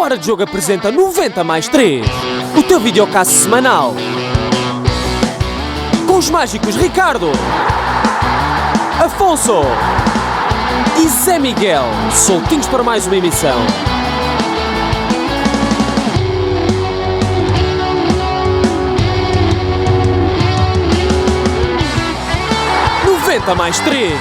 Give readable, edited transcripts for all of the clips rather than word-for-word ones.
Fora de Jogo apresenta 90 mais 3, o teu videocast semanal. Com os mágicos Ricardo, Afonso e Zé Miguel, soltinhos para mais uma emissão. Mais 3.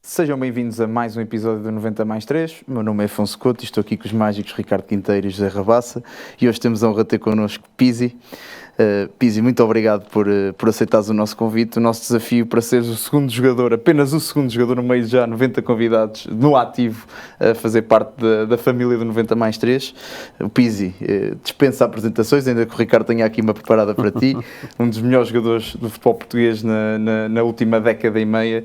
Sejam bem-vindos a mais um episódio do 90 mais 3. O meu nome é Afonso Couto e estou aqui com os mágicos Ricardo Quinteiro e José Rabassa. E hoje temos a honra de ter connosco Pizzi. Pizzi, muito obrigado por aceitares o nosso convite. O nosso desafio para seres o segundo jogador, apenas o segundo jogador no meio de já 90 convidados no ativo a fazer parte da família do 90 mais 3. O Pizzi dispensa apresentações, ainda que o Ricardo tenha aqui uma preparada para ti. Um dos melhores jogadores do futebol português na última década e meia.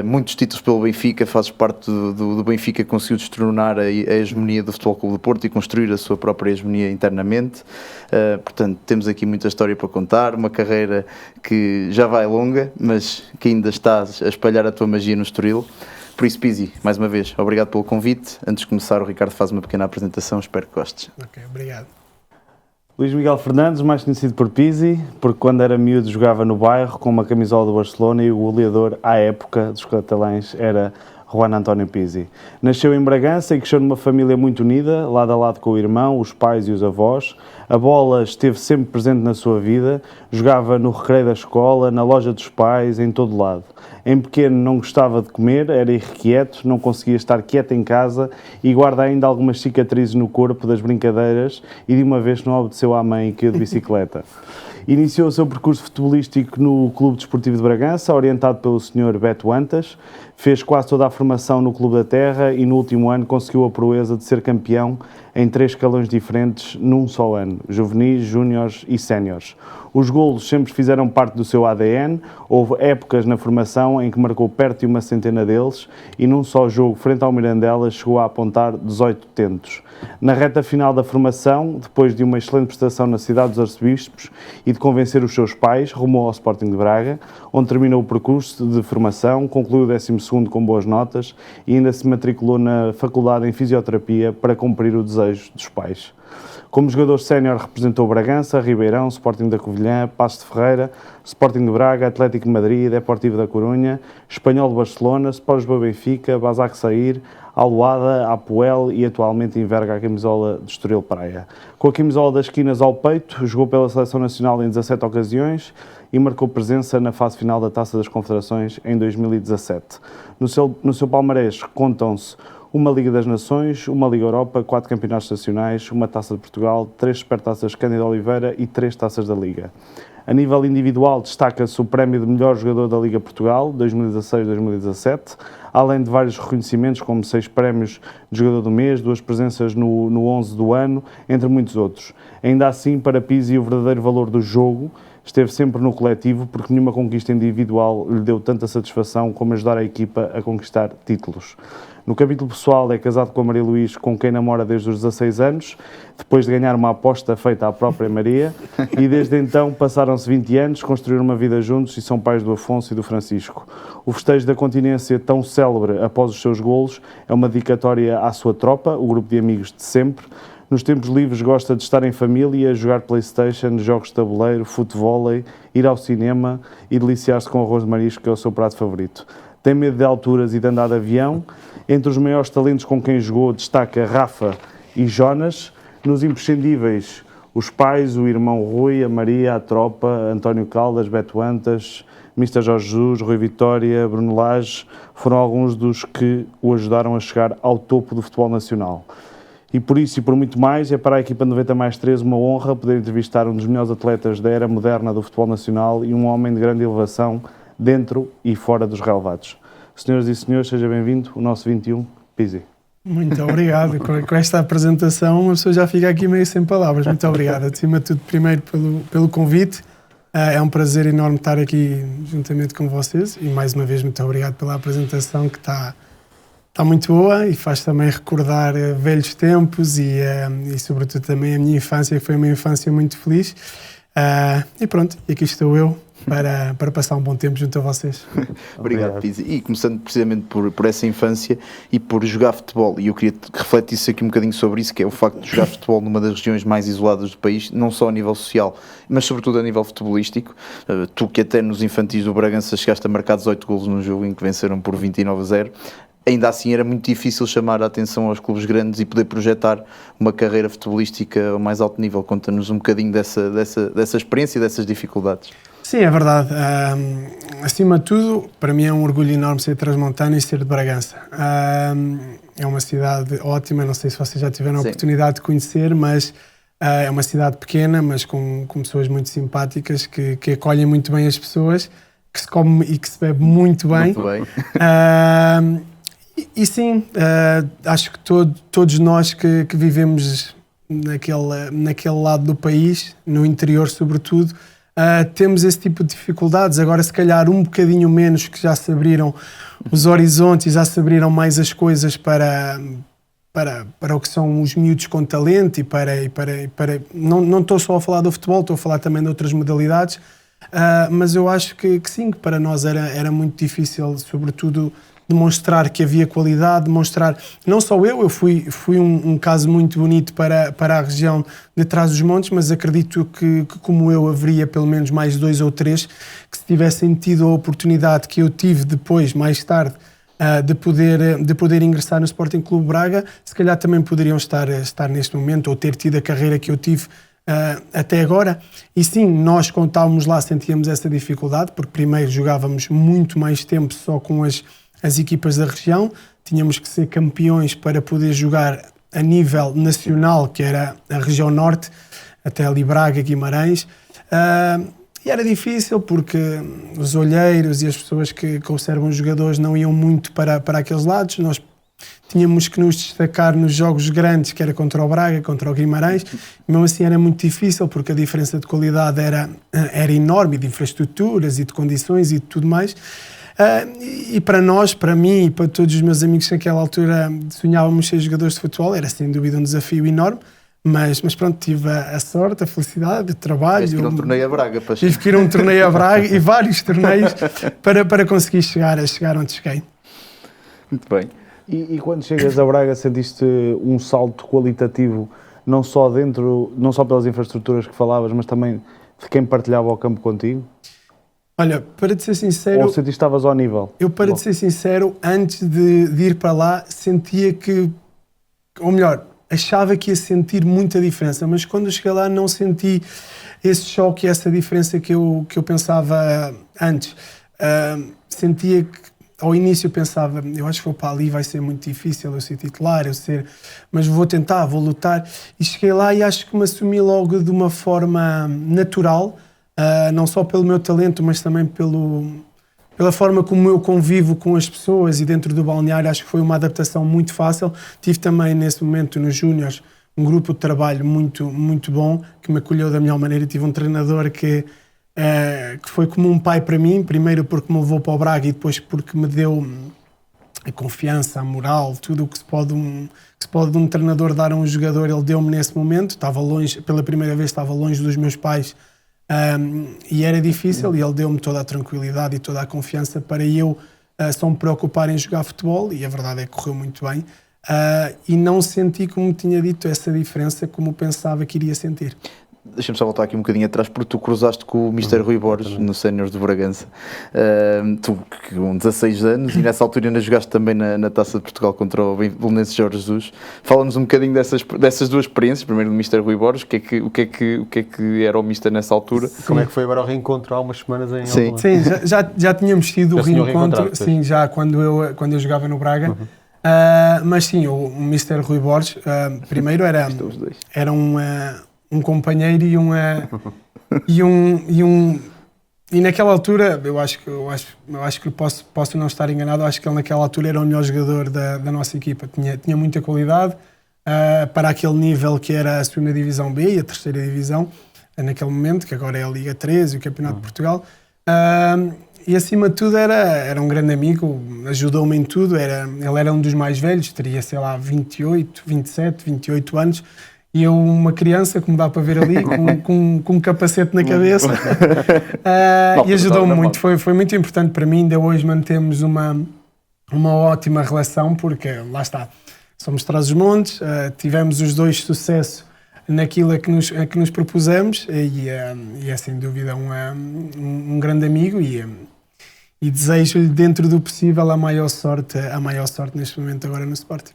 Muitos títulos pelo Benfica, fazes parte do Benfica que conseguiu destronar a hegemonia do Futebol Clube do Porto e construir a sua própria hegemonia internamente. Portanto, temos aqui muita história para contar, uma carreira que já vai longa, mas que ainda estás a espalhar a tua magia no Estoril. Por isso, Pizzi, mais uma vez, obrigado pelo convite. Antes de começar, o Ricardo faz uma pequena apresentação, espero que gostes. Ok, obrigado. Luís Miguel Fernandes, mais conhecido por Pizzi, porque quando era miúdo jogava no bairro com uma camisola do Barcelona e o goleador à época dos catalães era Juan António Pizzi. Nasceu em Bragança e cresceu numa família muito unida, lado a lado com o irmão, os pais e os avós. A bola esteve sempre presente na sua vida, jogava no recreio da escola, na loja dos pais, em todo lado. Em pequeno não gostava de comer, era irrequieto, não conseguia estar quieto em casa e guarda ainda algumas cicatrizes no corpo das brincadeiras e de uma vez não obedeceu à mãe e caiu de bicicleta. Iniciou o seu percurso futebolístico no Clube Desportivo de Bragança, orientado pelo Sr. Beto Antas. Fez quase toda a formação no Clube da Terra e no último ano conseguiu a proeza de ser campeão em 3 escalões diferentes num só ano, juvenis, júniores e séniores. Os golos sempre fizeram parte do seu ADN, houve épocas na formação em que marcou perto de uma centena deles e num só jogo frente ao Mirandela chegou a apontar 18 tentos. Na reta final da formação, depois de uma excelente prestação na cidade dos Arcebispos e de convencer os seus pais, rumou ao Sporting de Braga, onde terminou o percurso de formação, concluiu o 12º com boas notas e ainda se matriculou na Faculdade em Fisioterapia para cumprir o desejo dos pais. Como jogador sénior representou Bragança, Ribeirão, Sporting da Covilhã, Paços de Ferreira, Sporting de Braga, Atlético de Madrid, Deportivo da Corunha, Espanhol de Barcelona, Sport Lisboa Benfica, Basak Sair, Aluada, Apoel e atualmente enverga a camisola de Estoril Praia. Com a camisola das esquinas ao peito, jogou pela Seleção Nacional em 17 ocasiões e marcou presença na fase final da Taça das Confederações em 2017. No seu palmarés contam-se uma Liga das Nações, uma Liga Europa, 4 campeonatos nacionais, uma Taça de Portugal, 3 Supertaças Cândido Oliveira e 3 Taças da Liga. A nível individual, destaca-se o prémio de melhor jogador da Liga Portugal, 2016-2017, além de vários reconhecimentos, como 6 prémios de jogador do mês, 2 presenças no 11 do ano, entre muitos outros. Ainda assim, para Pizzi, o verdadeiro valor do jogo esteve sempre no coletivo, porque nenhuma conquista individual lhe deu tanta satisfação como ajudar a equipa a conquistar títulos. No capítulo pessoal, é casado com a Maria Luís, com quem namora desde os 16 anos, depois de ganhar uma aposta feita à própria Maria, e desde então passaram-se 20 anos, construíram uma vida juntos e são pais do Afonso e do Francisco. O festejo da continência tão célebre após os seus golos é uma dedicatória à sua tropa, o grupo de amigos de sempre. Nos tempos livres gosta de estar em família, jogar PlayStation, jogos de tabuleiro, futevôlei, ir ao cinema e deliciar-se com arroz de marisco, que é o seu prato favorito. Tem medo de alturas e de andar de avião. Entre os maiores talentos com quem jogou destaca Rafa e Jonas. Nos imprescindíveis, os pais, o irmão Rui, a Maria, a tropa, António Caldas, Beto Antas, Mr. Jorge Jesus, Rui Vitória, Bruno Lage, foram alguns dos que o ajudaram a chegar ao topo do futebol nacional. E por isso e por muito mais, é para a equipa 90 mais 3 uma honra poder entrevistar um dos melhores atletas da era moderna do futebol nacional e um homem de grande elevação dentro e fora dos relevados. Senhoras e senhores, seja bem-vindo, o nosso 21, Pizzi. Muito obrigado. Com esta apresentação, uma pessoa já fica aqui meio sem palavras. Muito obrigado. Acima de tudo, primeiro pelo convite. É um prazer enorme estar aqui juntamente com vocês e, mais uma vez, muito obrigado pela apresentação que está muito boa e faz também recordar velhos tempos e, sobretudo, também a minha infância, que foi uma infância muito feliz. E pronto, e aqui estou eu para passar um bom tempo junto a vocês. Obrigado, Pizzi. E começando precisamente por essa infância e por jogar futebol, e eu queria que refletisse aqui um bocadinho sobre isso, que é o facto de jogar futebol numa das regiões mais isoladas do país, não só a nível social, mas sobretudo a nível futebolístico. Tu que até nos infantis do Bragança chegaste a marcar 18 golos num jogo em que venceram por 29-0, ainda assim era muito difícil chamar a atenção aos clubes grandes e poder projetar uma carreira futebolística ao mais alto nível. Conta-nos um bocadinho dessa experiência e dessas dificuldades. Sim, é verdade. Acima de tudo, para mim é um orgulho enorme ser transmontano e ser de Bragança. É uma cidade ótima, não sei se vocês já tiveram a oportunidade de conhecer, mas é uma cidade pequena, mas com pessoas muito simpáticas, que acolhem muito bem as pessoas, que se come e que se bebe muito bem. Muito bem. E sim, acho que todos nós que vivemos naquele lado do país, no interior sobretudo, temos esse tipo de dificuldades. Agora, se calhar, um bocadinho menos, que já se abriram os horizontes, já se abriram mais as coisas para o que são os miúdos com talento e para não estou só a falar do futebol, estou a falar também de outras modalidades, mas eu acho que sim, que para nós era muito difícil, sobretudo, demonstrar que havia qualidade, demonstrar, não só eu fui um caso muito bonito para a região de Trás-os-Montes, mas acredito que como eu haveria pelo menos mais 2 ou 3 que se tivessem tido a oportunidade que eu tive depois, mais tarde, de poder ingressar no Sporting Clube Braga, se calhar também poderiam estar neste momento ou ter tido a carreira que eu tive até agora. E sim, nós quando estávamos lá sentíamos essa dificuldade, porque primeiro jogávamos muito mais tempo só com as equipas da região, tínhamos que ser campeões para poder jogar a nível nacional, que era a região norte, até ali Braga, Guimarães, e era difícil porque os olheiros e as pessoas que observam os jogadores não iam muito para aqueles lados. Nós tínhamos que nos destacar nos jogos grandes, que era contra o Braga, contra o Guimarães, e mesmo assim era muito difícil porque a diferença de qualidade era enorme, de infraestruturas e de condições e de tudo mais. E para nós, para mim e para todos os meus amigos que naquela altura sonhávamos ser jogadores de futebol, era sem dúvida um desafio enorme, mas pronto, tive a sorte, a felicidade, o trabalho. Tive que ir a um torneio a Braga. Tive que ir a um torneio a Braga e vários torneios para conseguir chegar onde cheguei. Muito bem. E quando chegas a Braga sentiste um salto qualitativo, não só pelas infraestruturas que falavas, mas também de quem partilhava o campo contigo? Olha, para te ser sincero... Ou sentiste que estavas ao nível? Eu, para te ser sincero, antes de ir para lá, sentia que... Ou melhor, achava que ia sentir muita diferença, mas quando eu cheguei lá não senti esse choque e essa diferença que eu pensava antes. Sentia que, ao início eu pensava, eu acho que vou para ali, vai ser muito difícil eu ser titular, mas vou tentar, vou lutar. E cheguei lá e acho que me assumi logo de uma forma natural, não só pelo meu talento, mas também pela forma como eu convivo com as pessoas e dentro do balneário. Acho que foi uma adaptação muito fácil. Tive também, nesse momento, nos Júniors, um grupo de trabalho muito, muito bom, que me acolheu da melhor maneira. Tive um treinador que foi como um pai para mim, primeiro porque me levou para o Braga e depois porque me deu a confiança, a moral, tudo o que se pode um treinador dar a um jogador, ele deu-me nesse momento. Estava longe, pela primeira vez estava longe dos meus pais, e era difícil, e ele deu-me toda a tranquilidade e toda a confiança para eu só me preocupar em jogar futebol, e a verdade é que correu muito bem, e não senti, como tinha dito, essa diferença como pensava que iria sentir. Deixa-me só voltar aqui um bocadinho atrás, porque tu cruzaste com o Mr. Rui Borges no Séniores de Bragança. Tu com 16 anos, e nessa altura ainda jogaste também na Taça de Portugal contra o Belenenses Jorge Jesus. Fala-nos um bocadinho dessas duas experiências, primeiro do Mr. Rui Borges, o que é que era o Mr. nessa altura? Sim. Como é que foi agora o reencontro há umas semanas em Sim. Sim, já tínhamos tido o reencontro, sim, já quando eu jogava no Braga. Mas sim, o Mr. Rui Borges, primeiro era um companheiro e naquela altura, eu acho que posso não estar enganado, acho que ele naquela altura era o melhor jogador da nossa equipa. Tinha muita qualidade para aquele nível que era a 2ª Divisão B e a 3ª Divisão, naquele momento, que agora é a Liga 13 e o Campeonato de Portugal. E acima de tudo era um grande amigo, ajudou-me em tudo. Ele era um dos mais velhos, teria, sei lá, 28 anos. e eu, uma criança, como dá para ver ali, com um capacete na cabeça, e ajudou-me muito. Foi muito importante para mim. Ainda hoje mantemos uma ótima relação, porque lá está, somos Trás-os-Montes, tivemos os dois sucesso naquilo a que nos propusemos, e é sem dúvida um grande amigo, e desejo-lhe, dentro do possível, a maior sorte neste momento agora no Sporting.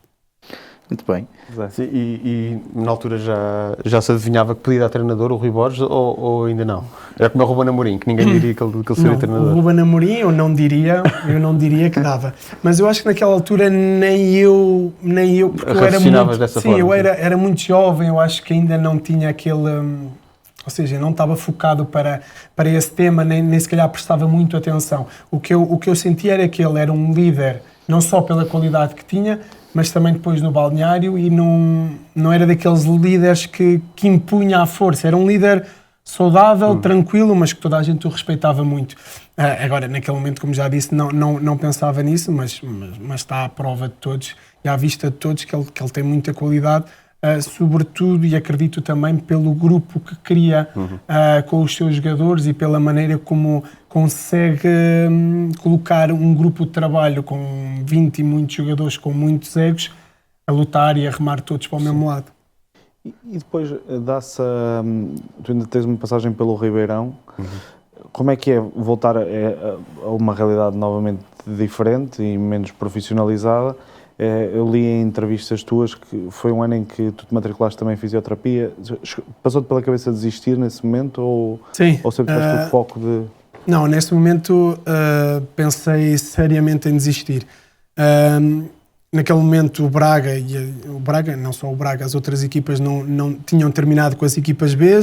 Muito bem. Sim, e na altura já se adivinhava que podia dar treinador o Rui Borges ou ainda não? Era como o Ruben Amorim, que ninguém diria que ele seria Não, treinador. o Ruben Amorim eu não diria que dava. Mas eu acho que naquela altura nem eu porque eu era muito, dessa sim, forma, eu sim. era muito jovem, eu acho que ainda não tinha aquele, ou seja, não estava focado para esse tema, nem se calhar prestava muito atenção. O que eu sentia era que ele era um líder, não só pela qualidade que tinha, mas também depois no balneário, e não era daqueles líderes que impunha à força. Era um líder saudável, tranquilo, mas que toda a gente o respeitava muito. Agora, naquele momento, como já disse, não pensava nisso, mas está à prova de todos e à vista de todos que ele tem muita qualidade, sobretudo, e acredito também, pelo grupo que cria com os seus jogadores e pela maneira como consegue colocar um grupo de trabalho com 20 e muitos jogadores, com muitos egos, a lutar e a remar todos para o mesmo lado. E depois dá-se tu ainda tens uma passagem pelo Ribeirão. Como é que é voltar a uma realidade novamente diferente e menos profissionalizada? Eu li em entrevistas tuas que foi um ano em que tu te matriculaste também em fisioterapia. Passou-te pela cabeça desistir nesse momento ou sempre foste o foco de... Não, nesse momento pensei seriamente em desistir. Naquele momento o Braga, não só o Braga, as outras equipas não tinham terminado com as equipas B,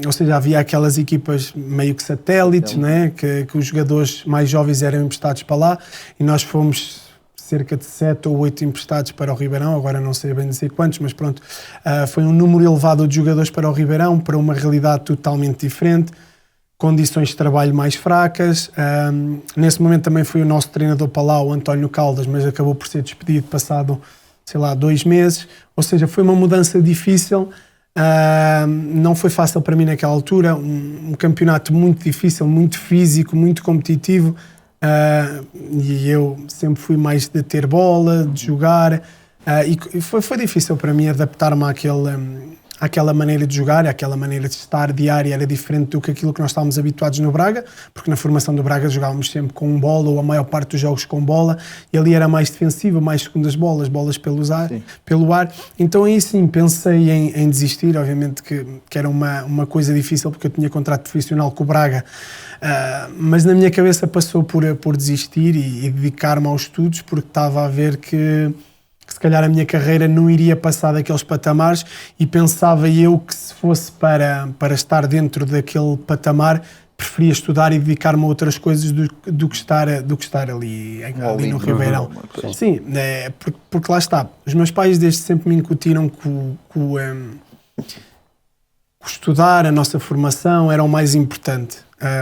ou seja, havia aquelas equipas meio que satélites, né, que os jogadores mais jovens eram emprestados para lá, e nós fomos cerca de 7 ou 8 emprestados para o Ribeirão, agora não sei bem dizer quantos, mas pronto, foi um número elevado de jogadores para o Ribeirão, para uma realidade totalmente diferente, condições de trabalho mais fracas. Nesse momento também foi o nosso treinador para lá, o António Caldas, mas acabou por ser despedido passado, 2 meses. Ou seja, foi uma mudança difícil. Não foi fácil para mim naquela altura. Um campeonato muito difícil, muito físico, muito competitivo. E eu sempre fui mais de ter bola, de jogar. E foi difícil para mim adaptar-me àquela maneira de jogar, àquela maneira de estar diária, era diferente do que aquilo que nós estávamos habituados no Braga, porque na formação do Braga jogávamos sempre com bola, ou a maior parte dos jogos com bola, e ali era mais defensiva, mais segundas bolas pelo ar. Então aí sim, pensei em desistir, obviamente que era uma coisa difícil, porque eu tinha contrato profissional com o Braga, mas na minha cabeça passou por desistir e dedicar-me aos estudos, porque estava a ver que se calhar a minha carreira não iria passar daqueles patamares, e pensava eu que se fosse para estar dentro daquele patamar, preferia estudar e dedicar-me a outras coisas do que estar ali no Ribeirão. Sim, porque lá está, os meus pais desde sempre me incutiram que o estudar, a nossa formação era o mais importante.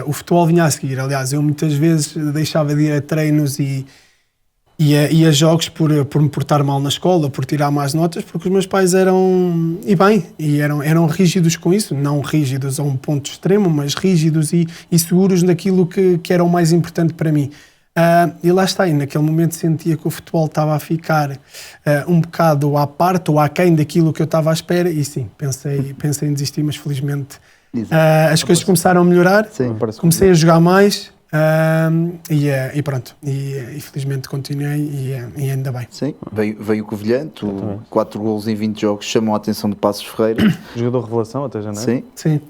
O futebol vinha a seguir. Aliás, eu muitas vezes deixava de ir a treinos e a jogos por me portar mal na escola, por tirar más notas, porque os meus pais eram rígidos com isso, não rígidos a um ponto extremo, mas rígidos e seguros naquilo que era o mais importante para mim. E lá está, e naquele momento sentia que o futebol estava a ficar um bocado à parte ou aquém daquilo que eu estava à espera, e sim, pensei em desistir, mas felizmente as coisas começaram a melhorar, comecei a jogar mais. E pronto, e felizmente continuei e ainda bem. Sim, veio o Covilhã, 4 golos em 20 jogos, chamou a atenção de Passos Ferreira. Jogador revelação até janeiro. Sim.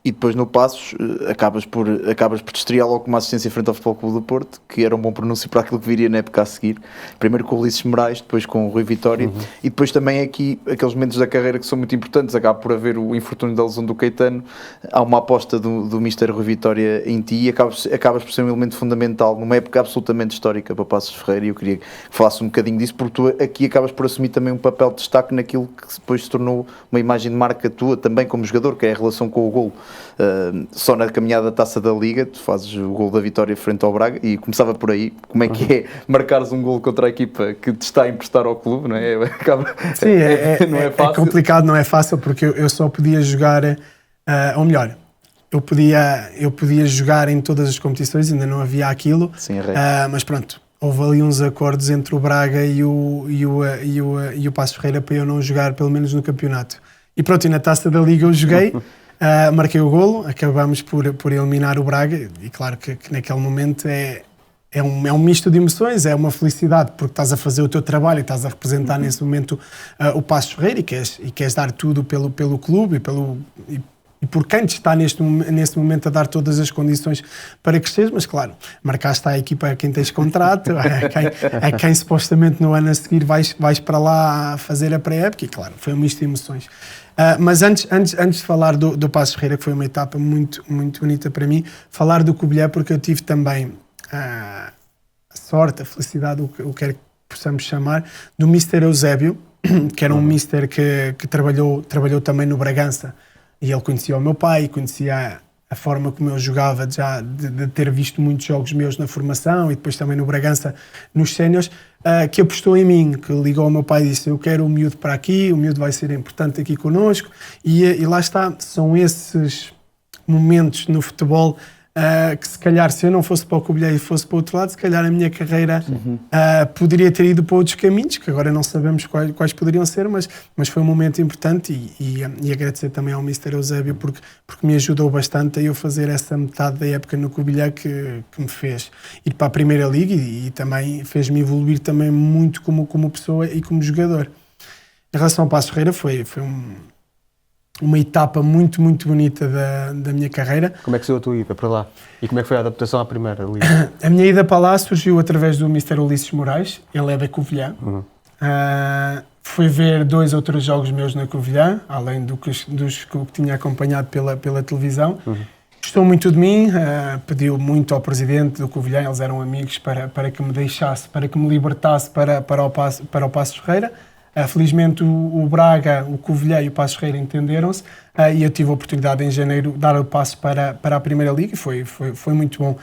E depois no Passos acabas por te estrear logo com uma assistência frente ao Futebol Clube do Porto, que era um bom pronúncio para aquilo que viria na época a seguir. Primeiro com o Ulisses Moraes, depois com o Rui Vitória, e depois também aqui aqueles momentos da carreira que são muito importantes. Acaba por haver o infortúnio da lesão do Caetano, há uma aposta do Mister Rui Vitória em ti, e acabas por ser um elemento fundamental numa época absolutamente histórica para Passos Ferreira, e eu queria que falasse um bocadinho disso, porque tu aqui acabas por assumir também um papel de destaque naquilo que depois se tornou uma imagem de marca tua também como jogador, que é a relação com o golo. só na caminhada da Taça da Liga, tu fazes o gol da vitória frente ao Braga, e começava por aí, como é que é marcares um gol contra a equipa que te está a emprestar ao clube, não é? Sim, não é fácil. É complicado, não é fácil, porque eu só podia jogar, ou melhor, eu podia jogar em todas as competições, ainda não havia aquilo, Sim, é regra. mas pronto, houve ali uns acordos entre o Braga e o Passos Ferreira para eu não jogar, pelo menos no campeonato. E pronto, e na Taça da Liga eu joguei, marquei o golo, acabámos por eliminar o Braga, e claro que naquele momento é um misto de emoções, é uma felicidade porque estás a fazer o teu trabalho e estás a representar nesse momento o Passos Ferreira e queres dar tudo pelo clube e por quem te está neste momento a dar todas as condições para cresceres, mas claro, marcaste a equipa a quem tens contrato, a quem supostamente no ano a seguir vais para lá fazer a pré-época, e claro, foi um misto de emoções. Mas antes de falar do Passos Ferreira, que foi uma etapa muito, muito bonita para mim, falar do Covilhã, porque eu tive também a sorte, a felicidade, o que quer que possamos chamar, do Mr. Eusébio, que era um Mr. que trabalhou também no Bragança, e ele conhecia o meu pai, conhecia a forma como eu jogava, já de ter visto muitos jogos meus na formação e depois também no Bragança, nos séniores, que apostou em mim, que ligou ao meu pai e disse: eu quero o miúdo para aqui, o miúdo vai ser importante aqui connosco, e lá está, são esses momentos no futebol que se calhar se eu não fosse para o Covilhã e fosse para o outro lado, se calhar a minha carreira poderia ter ido para outros caminhos, que agora não sabemos quais poderiam ser, mas foi um momento importante, e agradecer também ao Mr. Eusébio porque me ajudou bastante a eu fazer essa metade da época no Covilhã que me fez ir para a Primeira Liga e também fez-me evoluir também muito como pessoa e como jogador. Em relação ao Passos Ferreira, foi uma etapa muito, muito bonita da minha carreira. Como é que saiu a tua ida para lá? E como é que foi a adaptação à Primeira Liga? A minha ida para lá surgiu através do Mr. Ulisses Moraes, ele é da Covilhã. Fui ver 2 ou 3 jogos meus na Covilhã, além dos que eu tinha acompanhado pela televisão. Gostou muito de mim, pediu muito ao presidente do Covilhã, eles eram amigos, para que me deixasse, para que me libertasse para o Passos Ferreira. Felizmente o Braga, o Covilhã e o Passos Ferreira entenderam-se, e eu tive a oportunidade em janeiro de dar o passo para a Primeira Liga, e foi muito bom.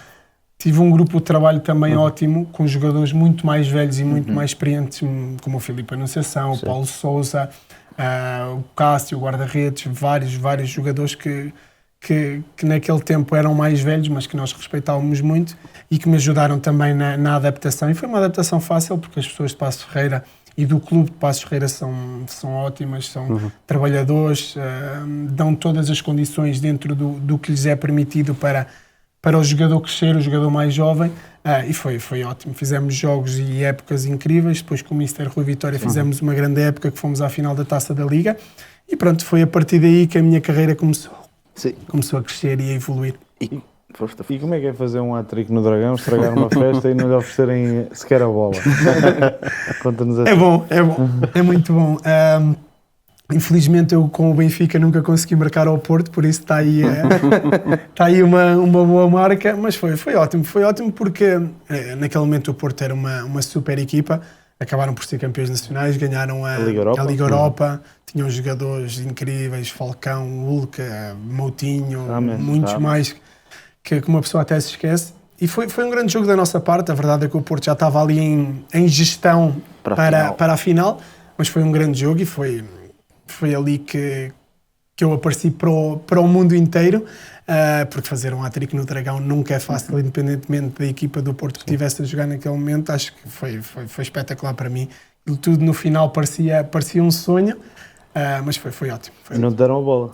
Tive um grupo de trabalho também ótimo, com jogadores muito mais velhos e muito mais experientes, como o Filipe Anunciação, o Paulo Sousa, o Cássio, o guarda-redes, vários jogadores que naquele tempo eram mais velhos, mas que nós respeitávamos muito e que me ajudaram também na adaptação. E foi uma adaptação fácil, porque as pessoas de Passos Ferreira e do clube de Passos Ferreira são ótimas, são trabalhadores, dão todas as condições dentro do que lhes é permitido para o jogador crescer, o jogador mais jovem, e foi ótimo. Fizemos jogos e épocas incríveis, depois com o Mr. Rui Vitória fizemos uma grande época que fomos à final da Taça da Liga, e pronto, foi a partir daí que a minha carreira começou a crescer e a evoluir. E como é que é fazer um hat-trick no Dragão, estragar uma festa e não lhe oferecerem sequer a bola? Conta-nos assim. É bom, é muito bom. Infelizmente eu com o Benfica nunca consegui marcar ao Porto, por isso está aí uma boa marca, mas foi ótimo porque naquele momento o Porto era uma super equipa, acabaram por ser campeões nacionais, ganharam a Liga Europa, tinham jogadores incríveis, Falcão, Hulk, Moutinho, muitos mais que uma pessoa até se esquece, e foi um grande jogo da nossa parte. A verdade é que o Porto já estava ali em gestão para a final, mas foi um grande jogo e foi ali que eu apareci para o mundo inteiro, porque fazer um hat-trick no Dragão nunca é fácil, independentemente da equipa do Porto que estivesse a jogar naquele momento. Acho que foi espetacular para mim. E tudo no final parecia um sonho, mas foi ótimo. E não te deram a bola?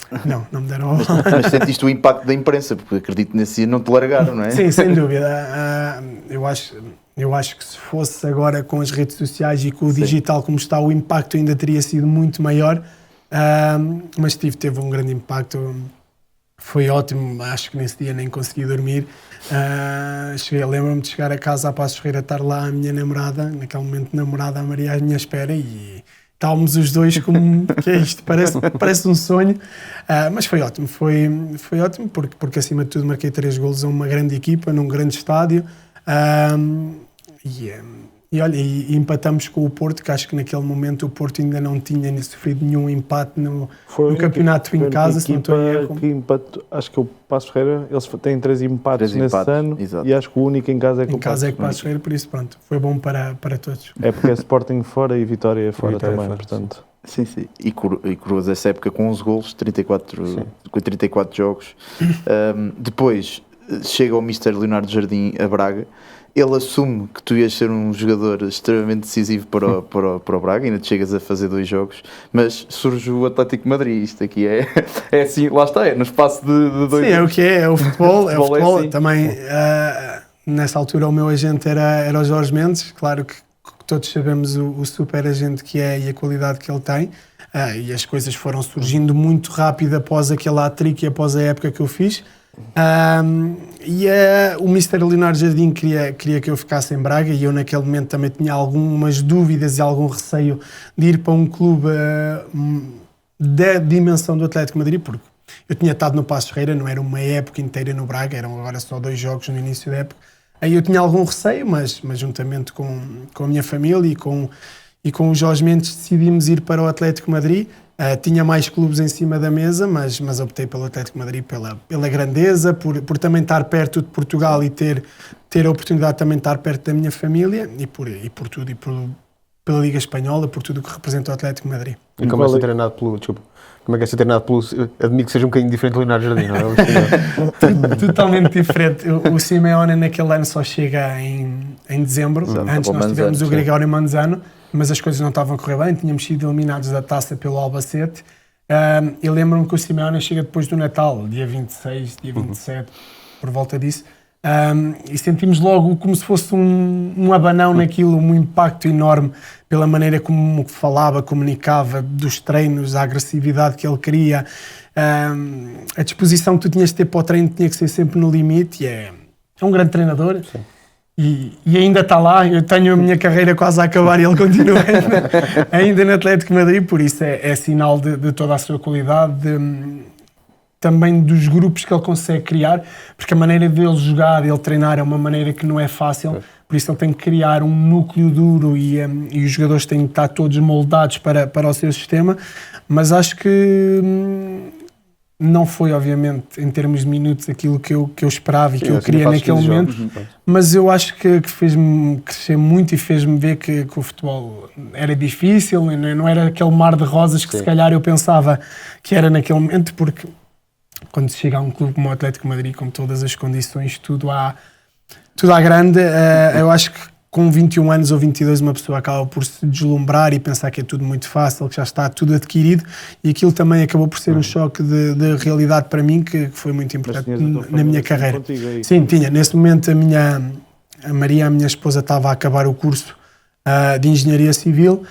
Não me deram a bola. Mas sentiste o impacto da imprensa, porque acredito nesse dia não te largaram, não é? Sim, sem dúvida. Eu acho que se fosse agora com as redes sociais e com o digital como está, o impacto ainda teria sido muito maior, mas teve um grande impacto. Foi ótimo, acho que nesse dia nem consegui dormir. Lembro-me de chegar a casa a Passos Ferreira, estar lá a minha namorada, naquele momento namorada, a Maria, à minha espera, e estávamos os dois como, que é isto, parece um sonho, mas foi ótimo, foi ótimo porque acima de tudo marquei 3 golos a uma grande equipa, num grande estádio, E olha, e empatamos com o Porto, que acho que naquele momento o Porto ainda não tinha sofrido nenhum empate no campeonato em casa, se não estou em erro. Acho que o Passos Ferreira, eles têm 3 empates nesse ano, exato. E acho que o único em casa é com em casa é com o Passos Ferreira, por isso pronto, foi bom para todos. É porque é Sporting fora e Vitória fora Vitória também, fora, portanto. Sim. E coroas essa época com 11 golos, 34 jogos. Depois chega o Mr. Leonardo Jardim a Braga. Ele assume que tu ias ser um jogador extremamente decisivo para o Braga, ainda te chegas a fazer 2 jogos, mas surge o Atlético de Madrid. Isto aqui é assim, lá está, é no espaço de 2 Sim, é o que é o futebol. O futebol é assim. Também, nessa altura, o meu agente era o Jorge Mendes. Claro que todos sabemos o super agente que é e a qualidade que ele tem. E as coisas foram surgindo muito rápido após aquele hat-trick e após a época que eu fiz. O Mr. Leonardo Jardim queria que eu ficasse em Braga, e eu naquele momento também tinha algumas dúvidas e algum receio de ir para um clube da dimensão do Atlético de Madrid, porque eu tinha estado no Passos Ferreira, não era uma época inteira no Braga, eram agora só 2 jogos no início da época. Aí eu tinha algum receio, mas juntamente com a minha família e com o Jorge Mendes decidimos ir para o Atlético de Madrid. Tinha mais clubes em cima da mesa, mas optei pelo Atlético de Madrid pela grandeza, por também estar perto de Portugal e ter a oportunidade de também estar perto da minha família e por tudo, e pela Liga Espanhola, por tudo o que representa o Atlético de Madrid. E como é ser treinado pelo... Como é que é ser treinado pelo... Admito que seja um bocadinho diferente do Leonardo Jardim, não é? Totalmente diferente. O Simeone naquele ano só chega em dezembro. Antes nós tivemos o Gregório Manzano, mas as coisas não estavam a correr bem, tínhamos sido eliminados da taça pelo Albacete. Eu lembro-me que o Simeone chega depois do Natal, dia 26, dia 27, por volta disso, e sentimos logo como se fosse um abanão naquilo, um impacto enorme pela maneira como falava, comunicava, dos treinos, a agressividade que ele queria, a disposição que tu tinhas de ter para o treino tinha que ser sempre no limite, e é um grande treinador. Sim. E ainda está lá, eu tenho a minha carreira quase a acabar e ele continua ainda no Atlético de Madrid, por isso é sinal de toda a sua qualidade, também dos grupos que ele consegue criar, porque a maneira dele jogar, dele treinar é uma maneira que não é fácil, por isso ele tem que criar um núcleo duro e os jogadores têm que estar todos moldados para o seu sistema, mas acho que não foi, obviamente, em termos de minutos, aquilo que eu esperava e que eu queria naquele momento, mas eu acho que fez-me crescer muito e fez-me ver que o futebol era difícil, não era aquele mar de rosas que se calhar eu pensava que era naquele momento, porque quando se chega a um clube como o Atlético de Madrid, com todas as condições, tudo à grande, eu acho que com 21 anos ou 22 uma pessoa acaba por se deslumbrar e pensar que é tudo muito fácil, que já está tudo adquirido, e aquilo também acabou por ser um choque de realidade para mim, que foi muito importante na minha carreira. Sim, tinha. Nesse momento a Maria, a minha esposa, estava a acabar o curso de Engenharia Civil,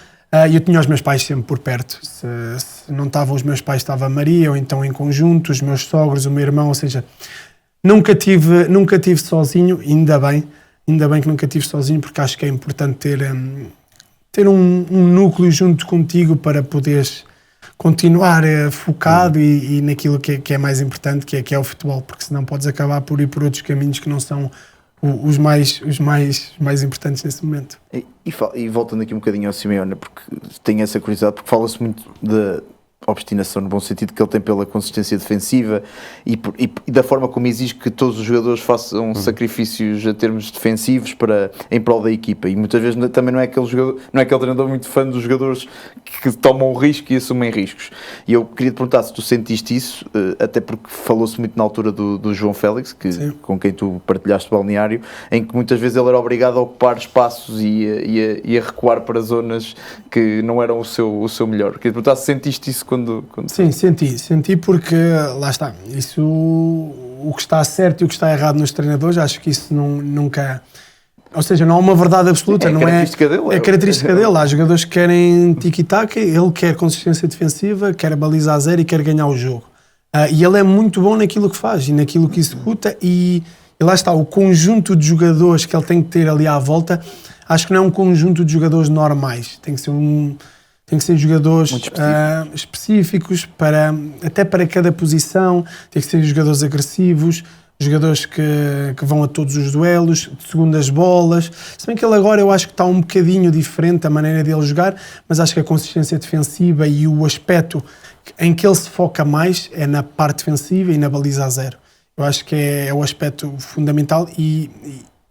e eu tinha os meus pais sempre por perto. Se não estavam os meus pais, estava a Maria, ou então em conjunto, os meus sogros, o meu irmão, ou seja, nunca tive sozinho, ainda bem que nunca estive sozinho, porque acho que é importante ter um núcleo junto contigo para poderes continuar focado e naquilo que é mais importante, que é o futebol, porque senão podes acabar por ir por outros caminhos que não são os mais importantes nesse momento. E voltando aqui um bocadinho ao Simeone, porque tenho essa curiosidade, porque fala-se muito de obstinação, no bom sentido, que ele tem pela consistência defensiva e da forma como exige que todos os jogadores façam sacrifícios a termos defensivos em prol da equipa, e muitas vezes também não é aquele treinador muito fã dos jogadores que tomam risco e assumem riscos. E eu queria te perguntar se tu sentiste isso, até porque falou-se muito na altura do João Félix, com quem tu partilhaste o balneário, em que muitas vezes ele era obrigado a ocupar espaços e a recuar para zonas que não eram o seu melhor. Queria te perguntar se sentiste isso quando... Sim, senti porque, lá está, isso, o que está certo e o que está errado nos treinadores, acho que isso nunca, ou seja, não há uma verdade absoluta, é característica dele, há jogadores que querem tiki-taka, ele quer consistência defensiva, quer a baliza a zero e quer ganhar o jogo, e ele é muito bom naquilo que faz e naquilo que executa, e lá está, o conjunto de jogadores que ele tem que ter ali à volta, acho que não é um conjunto de jogadores normais, tem que ser jogadores específicos até para cada posição, tem que ser jogadores agressivos, jogadores que vão a todos os duelos, de segundas bolas, se bem que ele agora eu acho que está um bocadinho diferente a maneira dele jogar, mas acho que a consistência defensiva e o aspecto em que ele se foca mais é na parte defensiva e na baliza a zero. Eu acho que é o aspecto fundamental e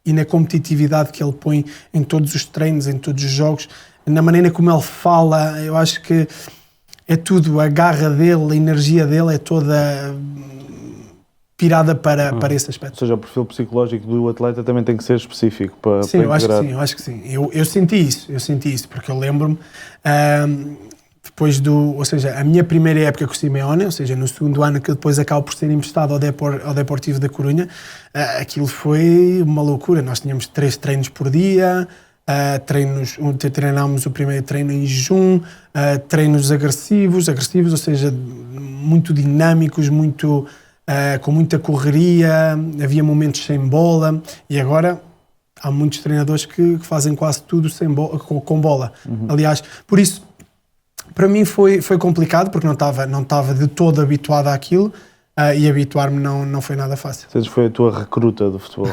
na competitividade que ele põe em todos os treinos, em todos os jogos, na maneira como ele fala. Eu acho que é tudo, a garra dele, a energia dele é toda pirada para esse aspecto. Ou seja, o perfil psicológico do atleta também tem que ser específico para, sim, para integrar. eu acho que sim. Eu senti isso, porque eu lembro-me, depois ou seja, a minha primeira época com o Simeone, ou seja, no segundo ano que depois acabo por ser emprestado ao Deportivo da Corunha, aquilo foi uma loucura. Nós tínhamos 3 treinos por dia, treinámos o primeiro treino em jejum, treinos agressivos, ou seja, muito dinâmicos, com muita correria, havia momentos sem bola, e agora há muitos treinadores que fazem quase tudo com bola. Aliás, por isso, para mim foi complicado, porque não estava de todo habituado àquilo, e habituar-me não foi nada fácil. Ou seja, foi a tua recruta do futebol.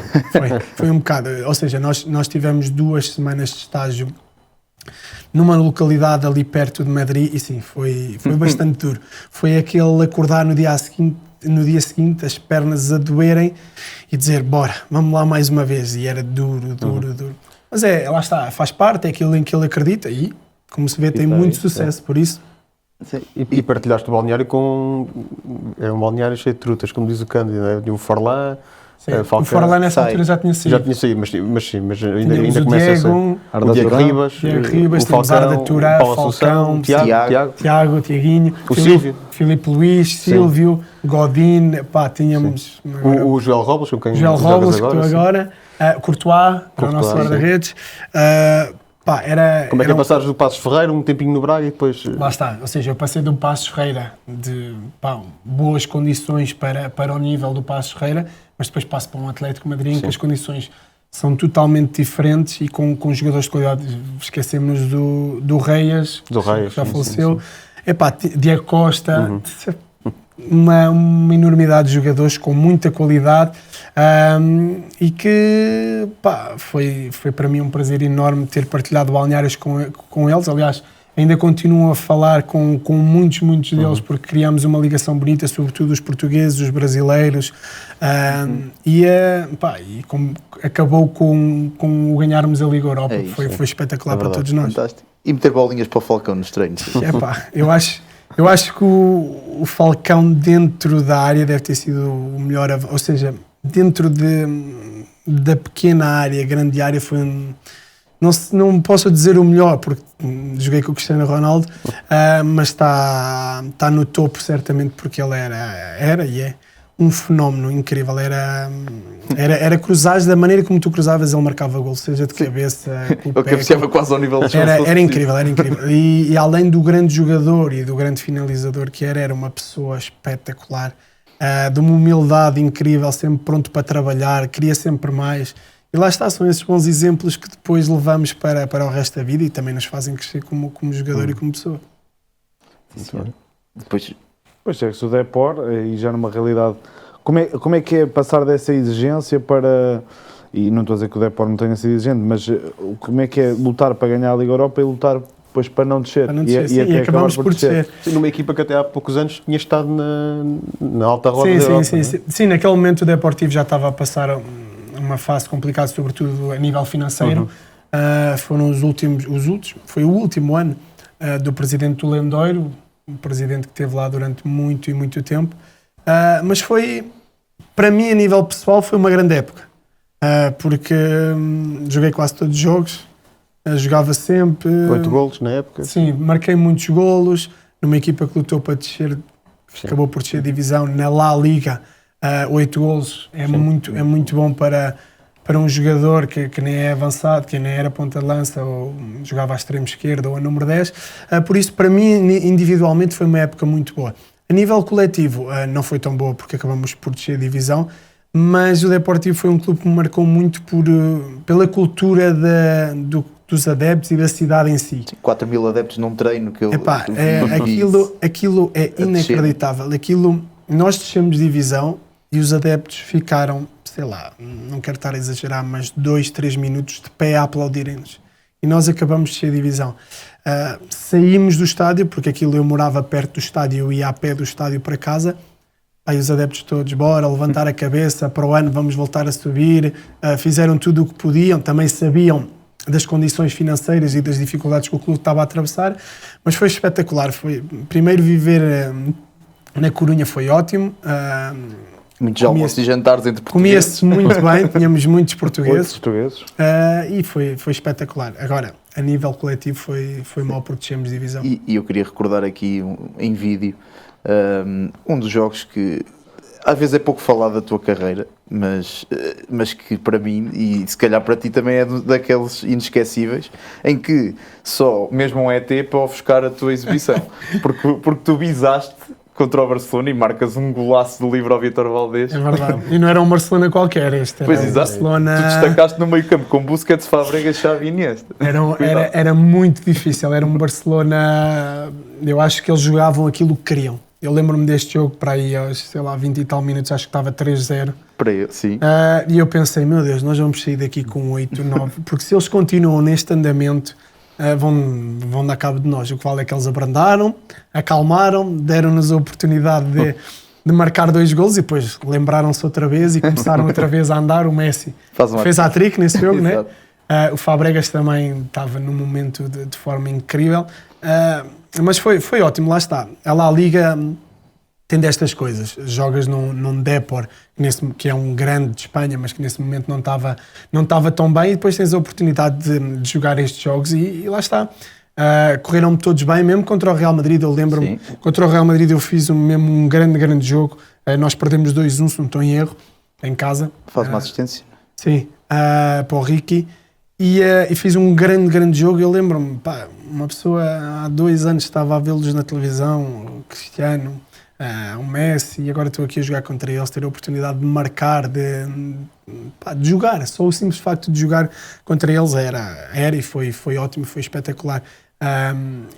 Foi um bocado. Ou seja, nós tivemos 2 semanas de estágio numa localidade ali perto de Madrid, e sim, foi bastante duro. Foi aquele acordar no dia seguinte, as pernas a doerem e dizer, bora, vamos lá mais uma vez. E era duro. Mas lá está, faz parte, é aquilo em que ele acredita e, como se vê, tem muito sucesso, por isso. E partilhaste o balneário é um balneário cheio de trutas, como diz o Cândido, né? De um Forlán, o Forlán nessa altura já tinha saído. Já tinha saído, mas ainda começa a ser. O Diego Ribas, o Falcão, Paulo Assunção, Tiago, Tiaguinho, o Silvio, Filipe Luís, Silvio, Godin, tínhamos o Joel Robles, com quem Joel Robles, que estou agora, Courtois, para o nosso guarda-redes. Como é que passares do Passos Ferreira, um tempinho no Braga e depois... Lá está, ou seja, eu passei do Passos Ferreira de boas condições para o nível do Passos Ferreira, mas depois passo para um Atlético Madrid em que as condições são totalmente diferentes e com jogadores de qualidade. Esquecemos do Reis, que já faleceu. Diego Costa, uma enormidade de jogadores com muita qualidade, e que foi para mim um prazer enorme ter partilhado balneários com eles. Aliás, ainda continuo a falar com muitos deles, porque criámos uma ligação bonita, sobretudo os portugueses, os brasileiros, e acabou com o ganharmos a Liga Europa, foi espetacular para todos nós. Fantástico. E meter bolinhas para o Falcão nos treinos. Eu acho que o Falcão dentro da área deve ter sido o melhor, ou seja, dentro da pequena área, grande área, foi não posso dizer o melhor, porque joguei com o Cristiano Ronaldo, mas está no topo certamente, porque ele era e é um fenómeno incrível. Era cruzares da maneira como tu cruzavas, ele marcava gol, seja de cabeça, com o pé. Ele cabeceava quase ao nível de era incrível. E além do grande jogador e do grande finalizador que era uma pessoa espetacular, de uma humildade incrível, sempre pronto para trabalhar, queria sempre mais. E lá está, são esses bons exemplos que depois levamos para o resto da vida e também nos fazem crescer como jogador e como pessoa. Depois chega-se o Depor e já numa realidade... Como é que é passar dessa exigência para... E não estou a dizer que o Depor não tenha sido exigente, mas como é que é lutar para ganhar a Liga Europa e lutar depois para não descer? E acabamos por descer. Sim, numa equipa que até há poucos anos tinha estado na alta roda da Europa. Sim, naquele momento o Deportivo já estava a passar uma fase complicada, sobretudo a nível financeiro. Foram foi o último ano do presidente do Lendoiro, um presidente que esteve lá durante muito tempo, mas foi, para mim, a nível pessoal, foi uma grande época, porque joguei quase todos os jogos, jogava sempre. 8 golos na época? Sim, marquei muitos golos, numa equipa que lutou para descer, acabou por descer a divisão, na La Liga. 8 golos é muito bom para um jogador que nem é avançado, que nem era ponta de lança, ou jogava à extrema esquerda ou a número 10. Por isso, para mim, individualmente, foi uma época muito boa. A nível coletivo, não foi tão boa porque acabamos por descer a divisão, mas o Deportivo foi um clube que me marcou muito pela cultura dos adeptos e da cidade em si. 4.000 adeptos num treino que eu aquilo é inacreditável. Nós descemos divisão e os adeptos ficaram, sei lá, não quero estar a exagerar, mas 2, 3 minutos de pé a aplaudirem-nos. E nós acabamos de ser divisão. Saímos do estádio, porque aquilo eu morava perto do estádio, eu ia a pé do estádio para casa. Aí os adeptos todos, bora, levantar a cabeça, para o ano vamos voltar a subir. Fizeram tudo o que podiam, também sabiam das condições financeiras e das dificuldades que o clube estava a atravessar, mas foi espetacular. Foi, primeiro viver na Corunha foi ótimo. Muitos almoços e jantares entre portugueses. Comia-se muito bem, tínhamos muitos portugueses. E foi espetacular. Agora, a nível coletivo foi mal porque descemos divisão. E eu queria recordar aqui em vídeo um dos jogos que às vezes é pouco falado da tua carreira, mas que para mim, e se calhar para ti também é daqueles inesquecíveis, em que só mesmo um ET para ofuscar a tua exibição. Porque tu bisaste contra o Barcelona e marcas um golaço de livre ao Vítor Valdés. É verdade. E não era um Barcelona qualquer este. Pois exato. Barcelona... Tu destacaste no meio campo com Busquets, Fábregas, Xavi e Iniesta. Era muito difícil. Era um Barcelona... Eu acho que eles jogavam aquilo que queriam. Eu lembro-me deste jogo para aí aos, sei lá, 20 e tal minutos, acho que estava 3-0. Para eu, sim. E eu pensei, meu Deus, nós vamos sair daqui com 8, 9, porque se eles continuam neste andamento, vão dar cabo de nós. O que vale é que eles abrandaram, acalmaram, deram-nos a oportunidade de marcar 2 golos e depois lembraram-se outra vez e começaram outra vez a andar. O Messi fez hat-trick nesse jogo, né? O Fábregas também estava num momento de forma incrível. Mas foi ótimo, lá está. A La Liga tem destas coisas. Jogas num Depor, que é um grande de Espanha, mas que nesse momento não estava tão bem, e depois tens a oportunidade de jogar estes jogos e lá está. Correram-me todos bem, mesmo contra o Real Madrid. Eu lembro-me, contra o Real Madrid eu fiz mesmo um grande jogo. Nós perdemos 2-1, se não estou em erro, em casa. Faz uma assistência? Sim, para o Ricky. E fiz um grande jogo. Eu lembro-me, uma pessoa há 2 anos estava a vê-los na televisão, o Cristiano, o Messi, e agora estou aqui a jogar contra eles, ter a oportunidade de marcar, de jogar. Só o simples facto de jogar contra eles era e foi ótimo, foi espetacular.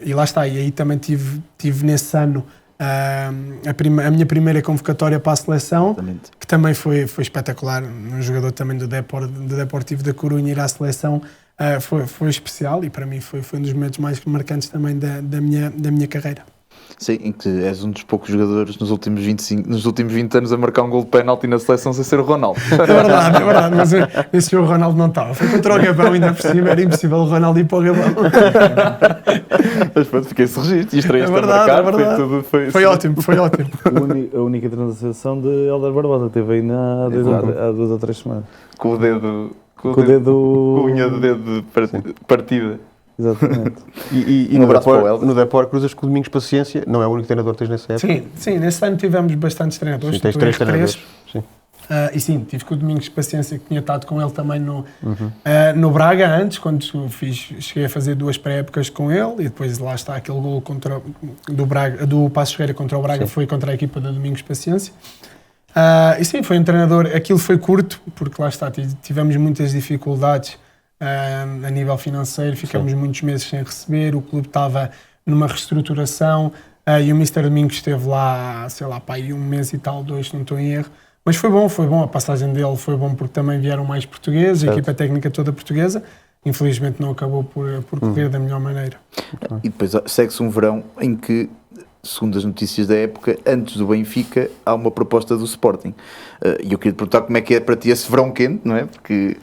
E lá está, e aí também tive nesse ano a minha primeira convocatória para a seleção. Exatamente. Que também foi espetacular. Um jogador também do Deportivo da Corunha ir à seleção foi especial, e para mim foi um dos momentos mais marcantes também da minha carreira. Sim, em que és um dos poucos jogadores nos últimos 20 anos a marcar um gol de penalti na seleção sem ser o Ronaldo. É verdade, mas esse jogo o Ronaldo não estava. Foi contra o Gabão, ainda por cima, era impossível o Ronaldo ir para o Gabão. Mas pronto, fiquei esse registro e estreaste a marcar. Foi ótimo. A única transação de Hélder Barbosa que teve aí há 2 ou 3 semanas. Com o dedo... Com a unha de dedo de partida. Exatamente. E no Depor cruzas com o Domingos Paciência, não é o único treinador que tens nessa época? Sim, nesse ano tivemos bastantes treinadores. Sim, tens 3 treinadores. Sim. E sim, tive com o Domingos Paciência, que tinha estado com ele também no Braga antes, quando cheguei a fazer 2 pré-épocas com ele, e depois lá está aquele gol do Passos Ferreira contra o Braga, foi contra a equipa do Domingos Paciência. E sim, foi um treinador, aquilo foi curto, porque lá está, tivemos muitas dificuldades a nível financeiro, ficamos muitos meses sem receber, o clube estava numa reestruturação, e o Mr. Domingos esteve lá, sei lá, aí 1 mês e tal, 2, se não estou em erro. Mas foi bom, a passagem dele foi bom porque também vieram mais portugueses, a equipa técnica toda portuguesa. Infelizmente não acabou por correr da melhor maneira. E depois segue-se um verão em que, segundo as notícias da época, antes do Benfica há uma proposta do Sporting. E eu queria te perguntar como é que é para ti esse verão quente, não é? Porque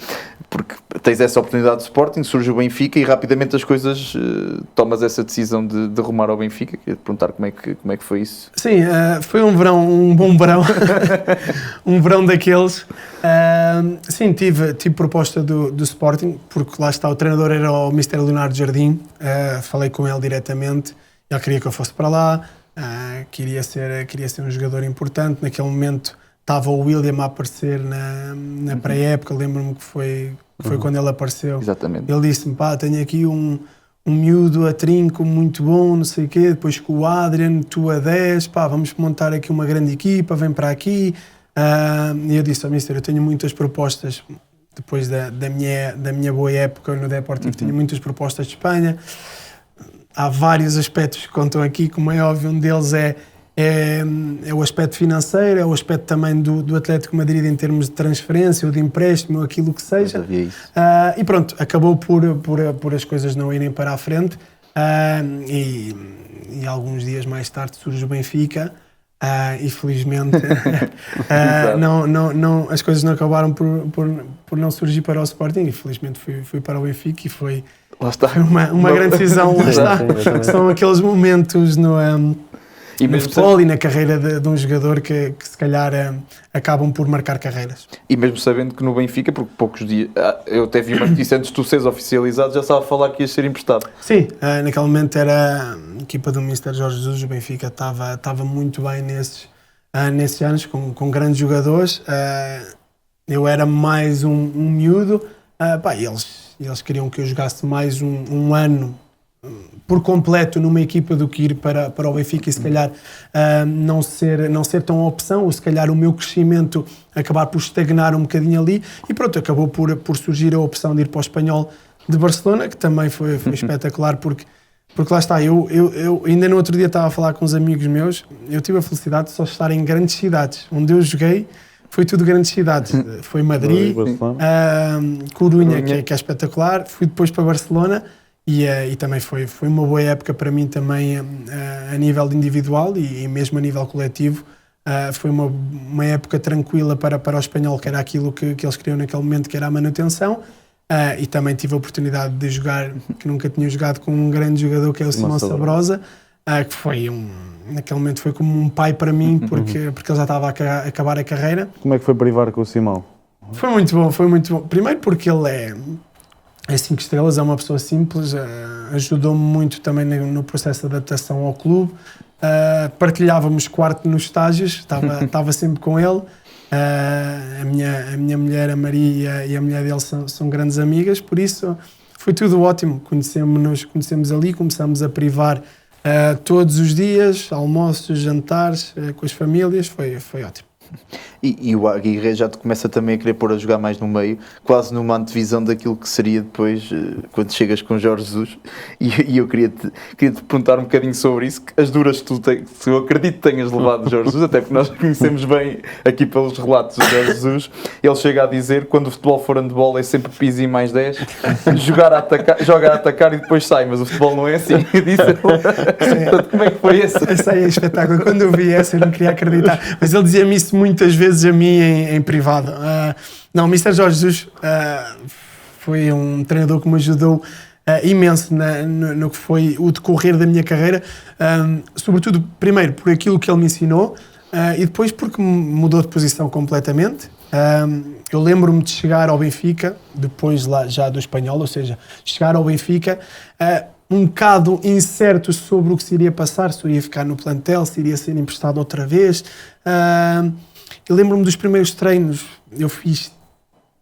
tens essa oportunidade do Sporting, surge o Benfica e rapidamente as coisas, tomas essa decisão de rumar ao Benfica. Queria te perguntar como é que foi isso. Sim, foi um bom verão, um verão daqueles. Sim, tive proposta do Sporting, porque lá está, o treinador era o Mr. Leonardo Jardim, falei com ele diretamente. Ele queria que eu fosse para lá, queria ser um jogador importante. Naquele momento estava o William a aparecer na pré-época, lembro-me que foi quando ele apareceu. Exatamente. Ele disse-me, tenho aqui um miúdo a trinco muito bom, não sei o quê, depois com o Adrian, tu a 10, vamos montar aqui uma grande equipa, vem para aqui. E eu disse, mister, eu tenho muitas propostas, depois da minha boa época no Deportivo, tenho muitas propostas de Espanha. Há vários aspectos que contam aqui, como é óbvio, um deles é é o aspecto financeiro, é o aspecto também do Atlético Madrid em termos de transferência ou de empréstimo, aquilo que seja. Havia isso. E pronto, acabou por as coisas não irem para a frente e alguns dias mais tarde surge o Benfica e felizmente as coisas não acabaram por não surgir para o Sporting e felizmente fui para o Benfica e foi uma grande decisão. Lá está. São aqueles momentos no futebol e na carreira de um jogador que se calhar acabam por marcar carreiras. E mesmo sabendo que no Benfica, porque poucos dias, eu até vi uma notícia antes de tu seres oficializado, já estava a falar que ias ser emprestado. Sim, naquele momento era a equipa do Mr. Jorge Jesus, o Benfica estava muito bem nesses anos, com grandes jogadores. Eu era mais um miúdo, eles queriam que eu jogasse mais um ano por completo numa equipa do que ir para o Benfica e se calhar não ser tão opção, ou se calhar o meu crescimento acabar por estagnar um bocadinho ali e pronto, acabou por surgir a opção de ir para o Espanhol de Barcelona, que também foi espetacular porque lá está, eu ainda no outro dia estava a falar com uns amigos meus, eu tive a felicidade de só estar em grandes cidades, onde eu joguei foi tudo grandes cidades, foi Madrid, Corunha, que é espetacular, fui depois para Barcelona. E também foi uma boa época para mim também a nível individual e mesmo a nível coletivo. Foi uma época tranquila para o Espanhol, que era aquilo que eles queriam naquele momento, que era a manutenção. E também tive a oportunidade de jogar, que nunca tinha jogado com um grande jogador, que é o Simão Sabrosa, que foi naquele momento foi como um pai para mim, porque ele já estava a acabar a carreira. Como é que foi privar com o Simão? Foi muito bom. Primeiro porque ele é 5 estrelas, é uma pessoa simples, ajudou-me muito também no processo de adaptação ao clube, partilhávamos quarto nos estágios, estava sempre com ele, a minha mulher, a Maria, e a mulher dele são grandes amigas, por isso foi tudo ótimo, conhecemos ali, começámos a privar todos os dias, almoços, jantares, com as famílias, foi ótimo. E o Aguirre já te começa também a querer pôr a jogar mais no meio, quase numa antevisão daquilo que seria depois quando chegas com Jorge Jesus. E eu queria te perguntar um bocadinho sobre isso, que as duras que tu tens, que eu acredito que tenhas levado de Jorge Jesus, até porque nós conhecemos bem aqui pelos relatos de Jorge Jesus. Ele chega a dizer: quando o futebol for handball é sempre Pizzi mais 10, joga a atacar e depois sai, mas o futebol não é assim. Portanto, como é que foi esse? Esse aí é espetáculo. Quando eu vi essa eu não queria acreditar, mas ele dizia-me isso muitas vezes a mim em privado. Não, o Mr. Jorge Jesus foi um treinador que me ajudou imenso no que foi o decorrer da minha carreira, sobretudo, primeiro, por aquilo que ele me ensinou e depois porque me mudou de posição completamente. Eu lembro-me de chegar ao Benfica, depois lá já do Espanhol, ou seja, chegar ao Benfica um bocado incerto sobre o que se iria passar, se eu ia ficar no plantel, se iria ser emprestado outra vez. Eu lembro-me dos primeiros treinos, eu fiz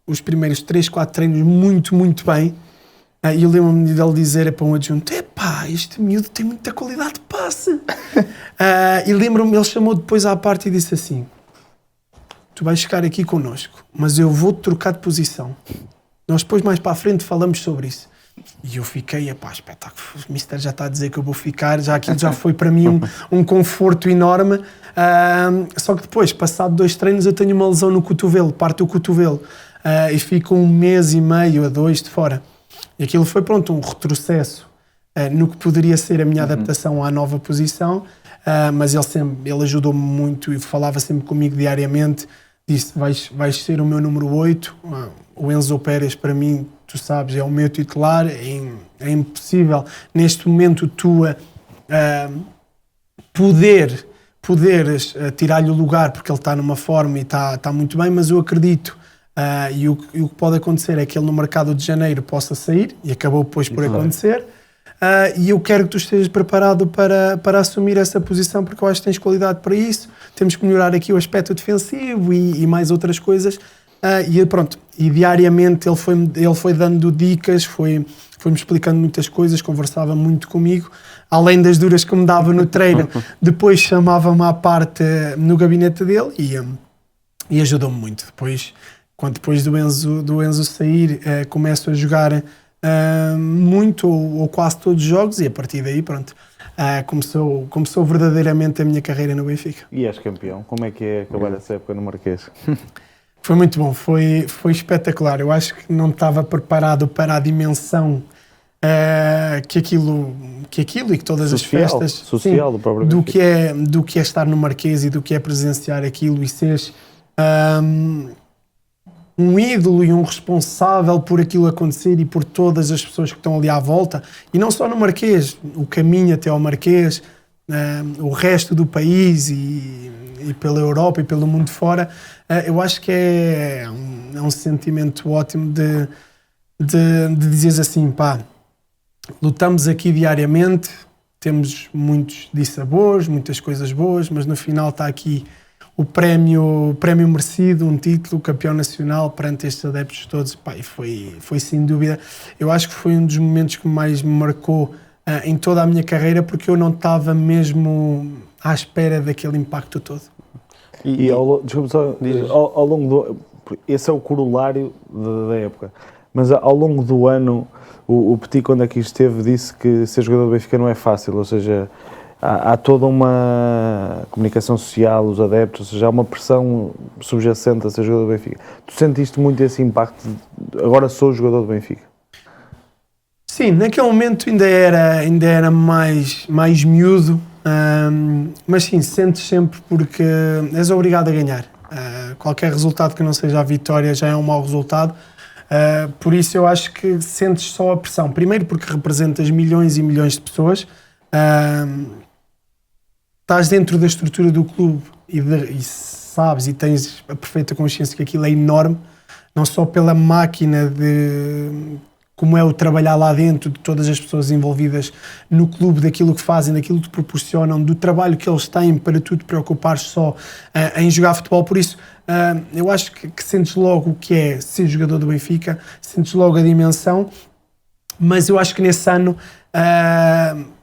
os primeiros 3, 4 treinos muito bem, e eu lembro-me dele dizer para um adjunto: epá, este miúdo tem muita qualidade de passe. E lembro-me, ele chamou depois à parte e disse assim: tu vais ficar aqui connosco, mas eu vou-te trocar de posição. Nós depois mais para a frente falamos sobre isso. E eu fiquei, espetáculo, o Mister já está a dizer que eu vou ficar, aquilo já foi para mim um conforto enorme. Só que depois, passado 2 treinos, eu tenho uma lesão no cotovelo, parte do cotovelo, e fico 1 mês e meio a 2 de fora. E aquilo foi, pronto, um retrocesso no que poderia ser a minha adaptação à nova posição, mas ele ajudou-me muito e falava sempre comigo diariamente, disse: vais ser o meu número 8, o Enzo Pérez para mim, tu sabes, é o meu titular, é impossível neste momento tu poderes tirar-lhe o lugar porque ele está numa forma e está muito bem, mas eu acredito e o que pode acontecer é que ele no mercado de janeiro possa sair, e acabou depois por acontecer, e eu quero que tu estejas preparado para assumir essa posição, porque eu acho que tens qualidade para isso, temos que melhorar aqui o aspecto defensivo e mais outras coisas. E pronto, e diariamente ele foi dando dicas, foi-me explicando muitas coisas, conversava muito comigo, além das duras que me dava no treino, depois chamava-me à parte no gabinete dele e ajudou-me muito. Depois do Enzo sair, começo a jogar muito ou quase todos os jogos, e a partir daí, pronto, começou verdadeiramente a minha carreira no Benfica. E és campeão. Como é que é acabar essa época no Marquês? Foi muito bom, foi espetacular. Eu acho que não estava preparado para a dimensão que aquilo e que todas as festas social do próprio do que é estar no Marquês e do que é presenciar aquilo e seres um ídolo e um responsável por aquilo acontecer e por todas as pessoas que estão ali à volta, e não só no Marquês, o caminho até ao Marquês, o resto do país e pela Europa e pelo mundo fora. Eu acho que é um sentimento ótimo de dizeres assim, pá, lutamos aqui diariamente, temos muitos dissabores, muitas coisas boas, mas no final está aqui o prémio merecido, um título, campeão nacional perante estes adeptos todos. Pá, e foi sem dúvida, eu acho que foi um dos momentos que mais me marcou em toda a minha carreira, porque eu não estava mesmo à espera daquele impacto todo. E ao longo do... Esse é o corolário da época. Mas ao longo do ano, o Petit, quando aqui esteve, disse que ser jogador do Benfica não é fácil. Ou seja, há toda uma comunicação social, os adeptos, ou seja, há uma pressão subjacente a ser jogador do Benfica. Tu sentiste muito esse impacto de agora sou jogador do Benfica? Sim, naquele momento ainda era mais miúdo, mas sim, sentes sempre porque és obrigado a ganhar. Qualquer resultado que não seja a vitória já é um mau resultado, por isso eu acho que sentes só a pressão. Primeiro porque representas milhões e milhões de pessoas, estás dentro da estrutura do clube e sabes e tens a perfeita consciência que aquilo é enorme, não só pela máquina de... como é o trabalhar lá dentro, de todas as pessoas envolvidas no clube, daquilo que fazem, daquilo que proporcionam, do trabalho que eles têm para tu te preocupares só em jogar futebol. Por isso, eu acho que sentes logo o que é ser jogador do Benfica, sentes logo a dimensão, mas eu acho que nesse ano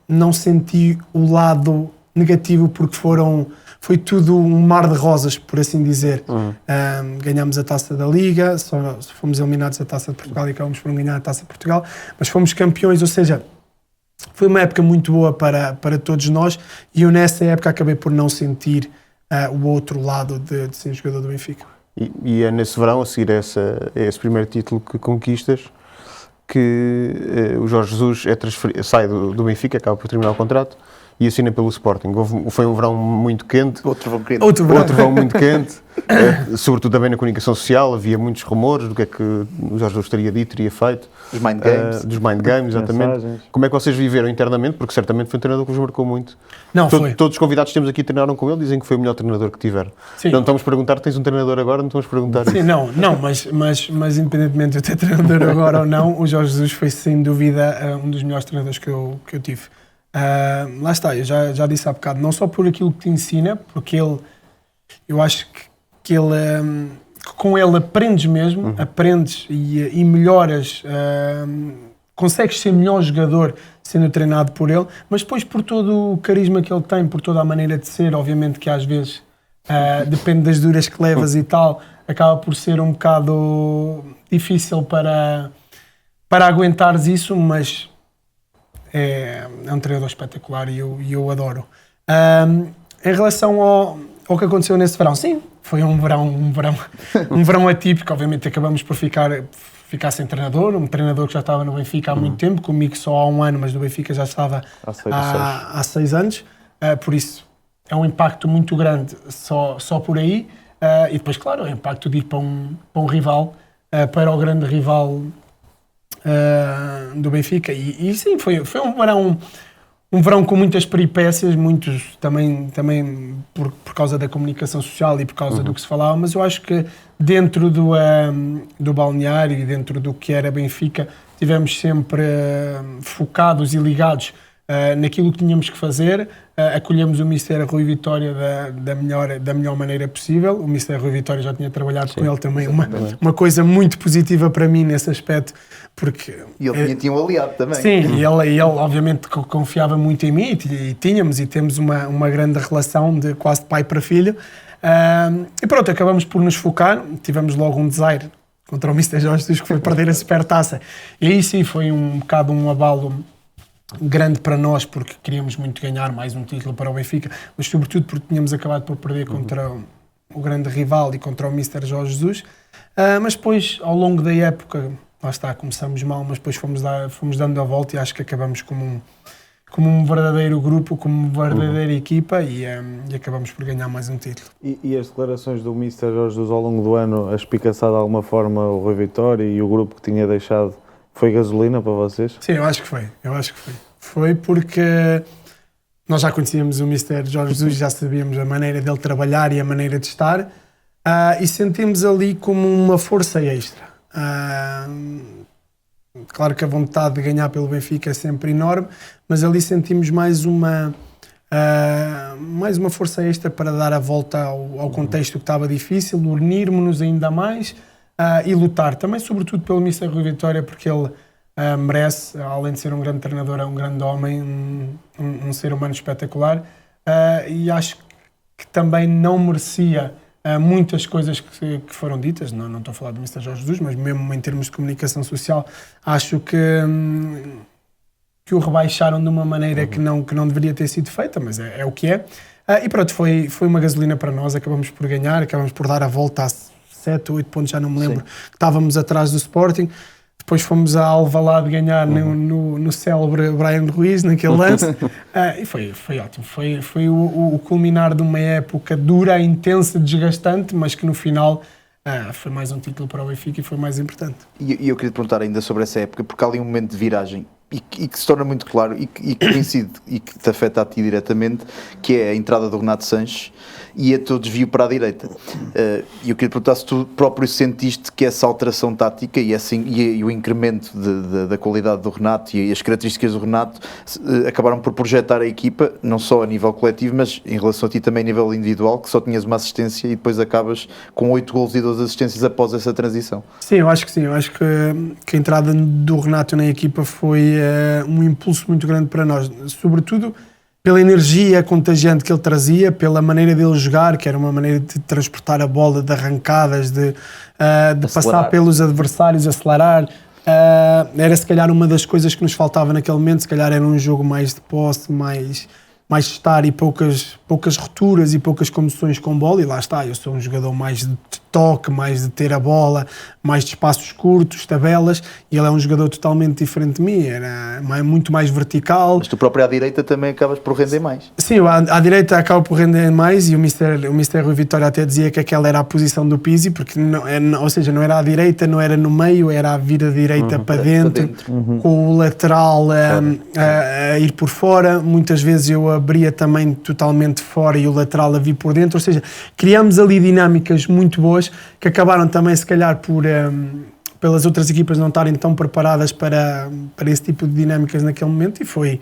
não senti o lado negativo, porque foi tudo um mar de rosas, por assim dizer. Ganhámos a Taça da Liga, só fomos eliminados da Taça de Portugal e acabamos por ganhar a Taça de Portugal, mas fomos campeões, ou seja, foi uma época muito boa para todos nós, e eu nessa época acabei por não sentir o outro lado de ser jogador do Benfica. E é nesse verão, a seguir a esse primeiro título que conquistas, que o Jorge Jesus sai do Benfica, acaba por terminar o contrato e assina pelo Sporting. Foi um verão muito quente. Outro verão muito quente. Sobretudo também na comunicação social, havia muitos rumores do que é que o Jorge Jesus teria dito, teria feito. Dos Mind Games. Dos Mind Games, exatamente. Mensagens. Como é que vocês viveram internamente? Porque certamente foi um treinador que vos marcou muito. Não, foi. Todos os convidados que temos aqui treinaram com ele, dizem que foi o melhor treinador que tiveram. Sim. Não estamos a perguntar, tens um treinador agora, não estamos a perguntar Sim, isso. não, mas independentemente de eu ter treinador agora ou não, o Jorge Jesus foi sem dúvida um dos melhores treinadores que eu tive. Lá está, eu já disse há bocado, não só por aquilo que te ensina, porque eu acho que ele, com ele aprendes mesmo, aprendes e melhoras, consegues ser melhor jogador sendo treinado por ele, mas depois por todo o carisma que ele tem, por toda a maneira de ser, obviamente que às vezes depende das duras que levas e tal, acaba por ser um bocado difícil para aguentares isso, mas é um treinador espetacular e eu adoro. Em relação ao que aconteceu nesse verão, sim, foi um verão atípico. Obviamente acabamos por ficar sem treinador, um treinador que já estava no Benfica há muito tempo, comigo só há um ano, mas no Benfica já estava há 6 anos, por isso é um impacto muito grande só por aí, e depois claro, o impacto de ir para um rival, para o grande rival do Benfica, e sim, foi um verão com muitas peripécias, muitos também por causa da comunicação social e por causa do que se falava, mas eu acho que dentro do balneário e dentro do que era Benfica, tivemos sempre focados e ligados naquilo que tínhamos que fazer. Acolhemos o Mister Rui Vitória da melhor maneira possível. O Mister Rui Vitória já tinha trabalhado com ele também, uma coisa muito positiva para mim nesse aspecto, porque... E ele tinha um aliado também. Sim, e ele obviamente confiava muito em mim e temos uma grande relação de quase de pai para filho. E pronto, acabamos por nos focar, tivemos logo um desaire contra o Mister Jorge Jesus, que foi perder a Supertaça, e aí sim foi um bocado um abalo grande para nós, porque queríamos muito ganhar mais um título para o Benfica, mas sobretudo porque tínhamos acabado por perder contra o grande rival e contra o Mister Jorge Jesus. Mas depois, ao longo da época, lá está, começamos mal, mas depois fomos dando a volta e acho que acabamos como um verdadeiro grupo, como uma verdadeira equipa e acabamos por ganhar mais um título. E as declarações do Mister Jorge Jesus ao longo do ano, a espicaçar de alguma forma o Rui Vitória e o grupo que tinha deixado, foi gasolina para vocês? Sim, eu acho que foi. Foi porque nós já conhecíamos o Mister Jorge Jesus, já sabíamos a maneira dele trabalhar e a maneira de estar, e sentimos ali como uma força extra. Claro que a vontade de ganhar pelo Benfica é sempre enorme, mas ali sentimos mais uma força extra para dar a volta ao contexto que estava difícil, unirmos-nos ainda mais e lutar. Também, sobretudo, pelo Mister Rui Vitória, porque ele merece, além de ser um grande treinador, é um grande homem, um ser humano espetacular, e acho que também não merecia muitas coisas que foram ditas, não estou a falar do Mr. Jorge Jesus, mas mesmo em termos de comunicação social, acho que o rebaixaram de uma maneira que não deveria ter sido feita, mas é o que é. E pronto, foi uma gasolina para nós, acabamos por ganhar, acabamos por dar a volta a 7 ou 8 pontos, já não me lembro, que estávamos atrás do Sporting. Depois fomos a Alvalade ganhar no célebre Brian Ruiz, naquele lance, e foi ótimo. Foi o culminar de uma época dura, intensa, desgastante, mas que no final foi mais um título para o Benfica e foi mais importante. E eu queria te perguntar ainda sobre essa época, porque há ali um momento de viragem e que se torna muito claro e que coincide e que te afeta a ti diretamente, que é a entrada do Renato Sanches e a teu desvio para a direita. E eu queria te perguntar se tu próprio sentiste que essa alteração tática e o incremento da qualidade do Renato e as características do Renato acabaram por projetar a equipa, não só a nível coletivo, mas em relação a ti também a nível individual, que só tinhas uma assistência e depois acabas com 8 golos e 12 assistências após essa transição. Sim, eu acho que sim. Eu acho que a entrada do Renato na equipa foi um impulso muito grande para nós, sobretudo pela energia contagiante que ele trazia, pela maneira dele jogar, que era uma maneira de transportar a bola, de arrancadas, de passar pelos adversários, acelerar. Era se calhar uma das coisas que nos faltava naquele momento, se calhar era um jogo mais de posse, mais de estar e poucas rupturas e poucas conduções com bola, e lá está, eu sou um jogador mais de toque, mais de ter a bola, mais de espaços curtos, tabelas, e ele é um jogador totalmente diferente de mim, era muito mais vertical. Mas tu próprio à direita também acabas por render mais. Sim, à direita acabo por render mais, e o Mister Rui Vitória até dizia que aquela era a posição do Pizzi, porque ou seja, não era à direita, não era no meio, era a vir a direita para dentro. Com o lateral a ir por fora, muitas vezes eu abria também totalmente fora e o lateral a vir por dentro, ou seja, criámos ali dinâmicas muito boas que acabaram também se calhar pelas outras equipas não estarem tão preparadas para esse tipo de dinâmicas naquele momento, e foi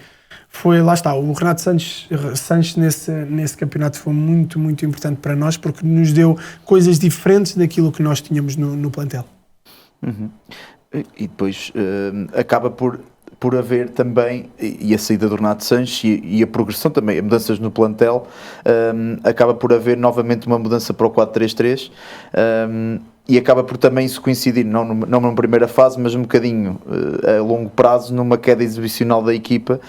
lá está, o Renato Sanches nesse campeonato foi muito, muito importante para nós, porque nos deu coisas diferentes daquilo que nós tínhamos no plantel. E depois acaba por haver também, e a saída do Renato Sanches e a progressão também, as mudanças no plantel, acaba por haver novamente uma mudança para o 4-3-3, e acaba por também isso coincidir, não numa primeira fase, mas um bocadinho a longo prazo, numa queda exibicional da equipa,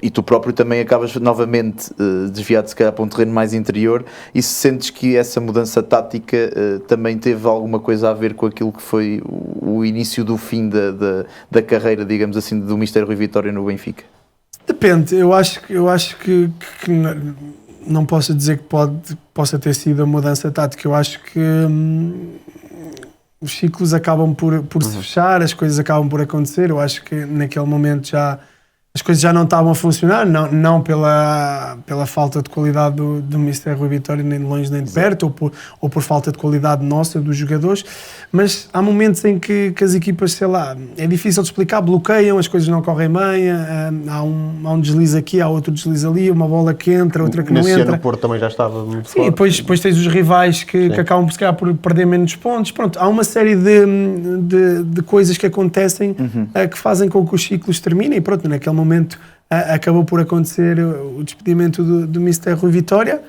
e tu próprio também acabas novamente desviado se calhar para um terreno mais interior, e se sentes que essa mudança tática também teve alguma coisa a ver com aquilo que foi o início do fim da carreira, digamos assim, do Mister Rui Vitória no Benfica? Depende, eu acho que não posso dizer que possa ter sido a mudança tática, eu acho que os ciclos acabam por se fechar, as coisas acabam por acontecer. Eu acho que naquele momento as coisas já não estavam a funcionar, não pela falta de qualidade do Mister Rui Vitória, nem de longe nem de perto, ou por falta de qualidade nossa, dos jogadores, mas há momentos em que as equipas, sei lá, é difícil de explicar, bloqueiam, as coisas não correm bem, há um deslize aqui, há outro deslize ali, uma bola que entra, outra que não entra. Nesse ano o Porto também já estava muito forte. Sim, depois tens os rivais que acabam por, se calhar, por perder menos pontos. Pronto, há uma série de coisas que acontecem que fazem com que os ciclos terminem, e pronto, naquele momento acabou por acontecer o despedimento do Mister Rui Vitória,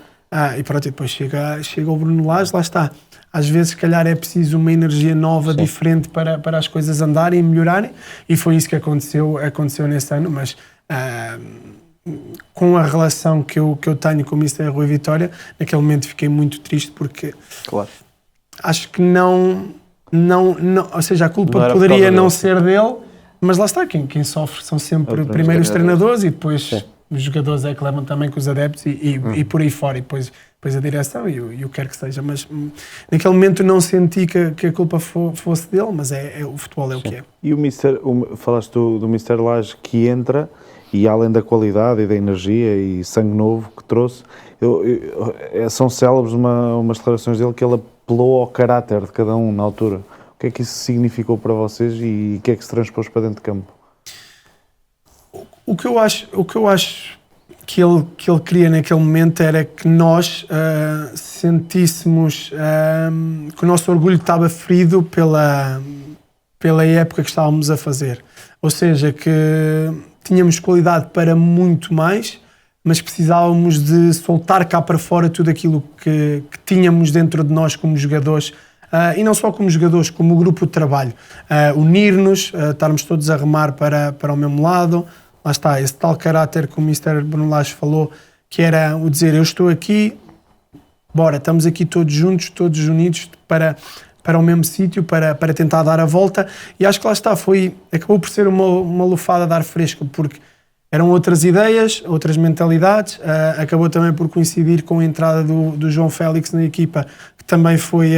e pronto, e depois chega o Bruno Lage, lá está. Às vezes, se calhar, é preciso uma energia nova, diferente para as coisas andarem e melhorarem, e foi isso que aconteceu nesse ano, mas com a relação que eu tenho com o Mr. Rui Vitória, naquele momento fiquei muito triste porque Claro. acho que não, ou seja, a Não culpa era por poderia causa não dele. ser dele, mas lá está, quem sofre são sempre Os primeiro os treinadores e depois Sim. os jogadores é que levam também com os adeptos e por aí fora, e depois a direção e o que quer que seja, mas naquele momento não senti que a culpa fosse dele, mas o futebol é o que é. E falaste do Mr. Lage que entra e além da qualidade e da energia e sangue novo que trouxe, são célebres umas declarações dele que ele apelou ao caráter de cada um na altura. O que é que isso significou para vocês e o que é que se transpôs para dentro de campo? O que eu acho que ele queria naquele momento era que nós sentíssemos que o nosso orgulho estava ferido pela época que estávamos a fazer. Ou seja, que tínhamos qualidade para muito mais, mas precisávamos de soltar cá para fora tudo aquilo que tínhamos dentro de nós como jogadores, e não só como jogadores, como grupo de trabalho. Unir-nos, estarmos todos a remar para o mesmo lado. Lá está, esse tal caráter que o Mr. Bruno Lage falou, que era o dizer, eu estou aqui, bora, estamos aqui todos juntos, todos unidos para o mesmo sítio, para tentar dar a volta, e acho que lá está, acabou por ser uma lufada de ar fresco, porque eram outras ideias, outras mentalidades, acabou também por coincidir com a entrada do João Félix na equipa, que também foi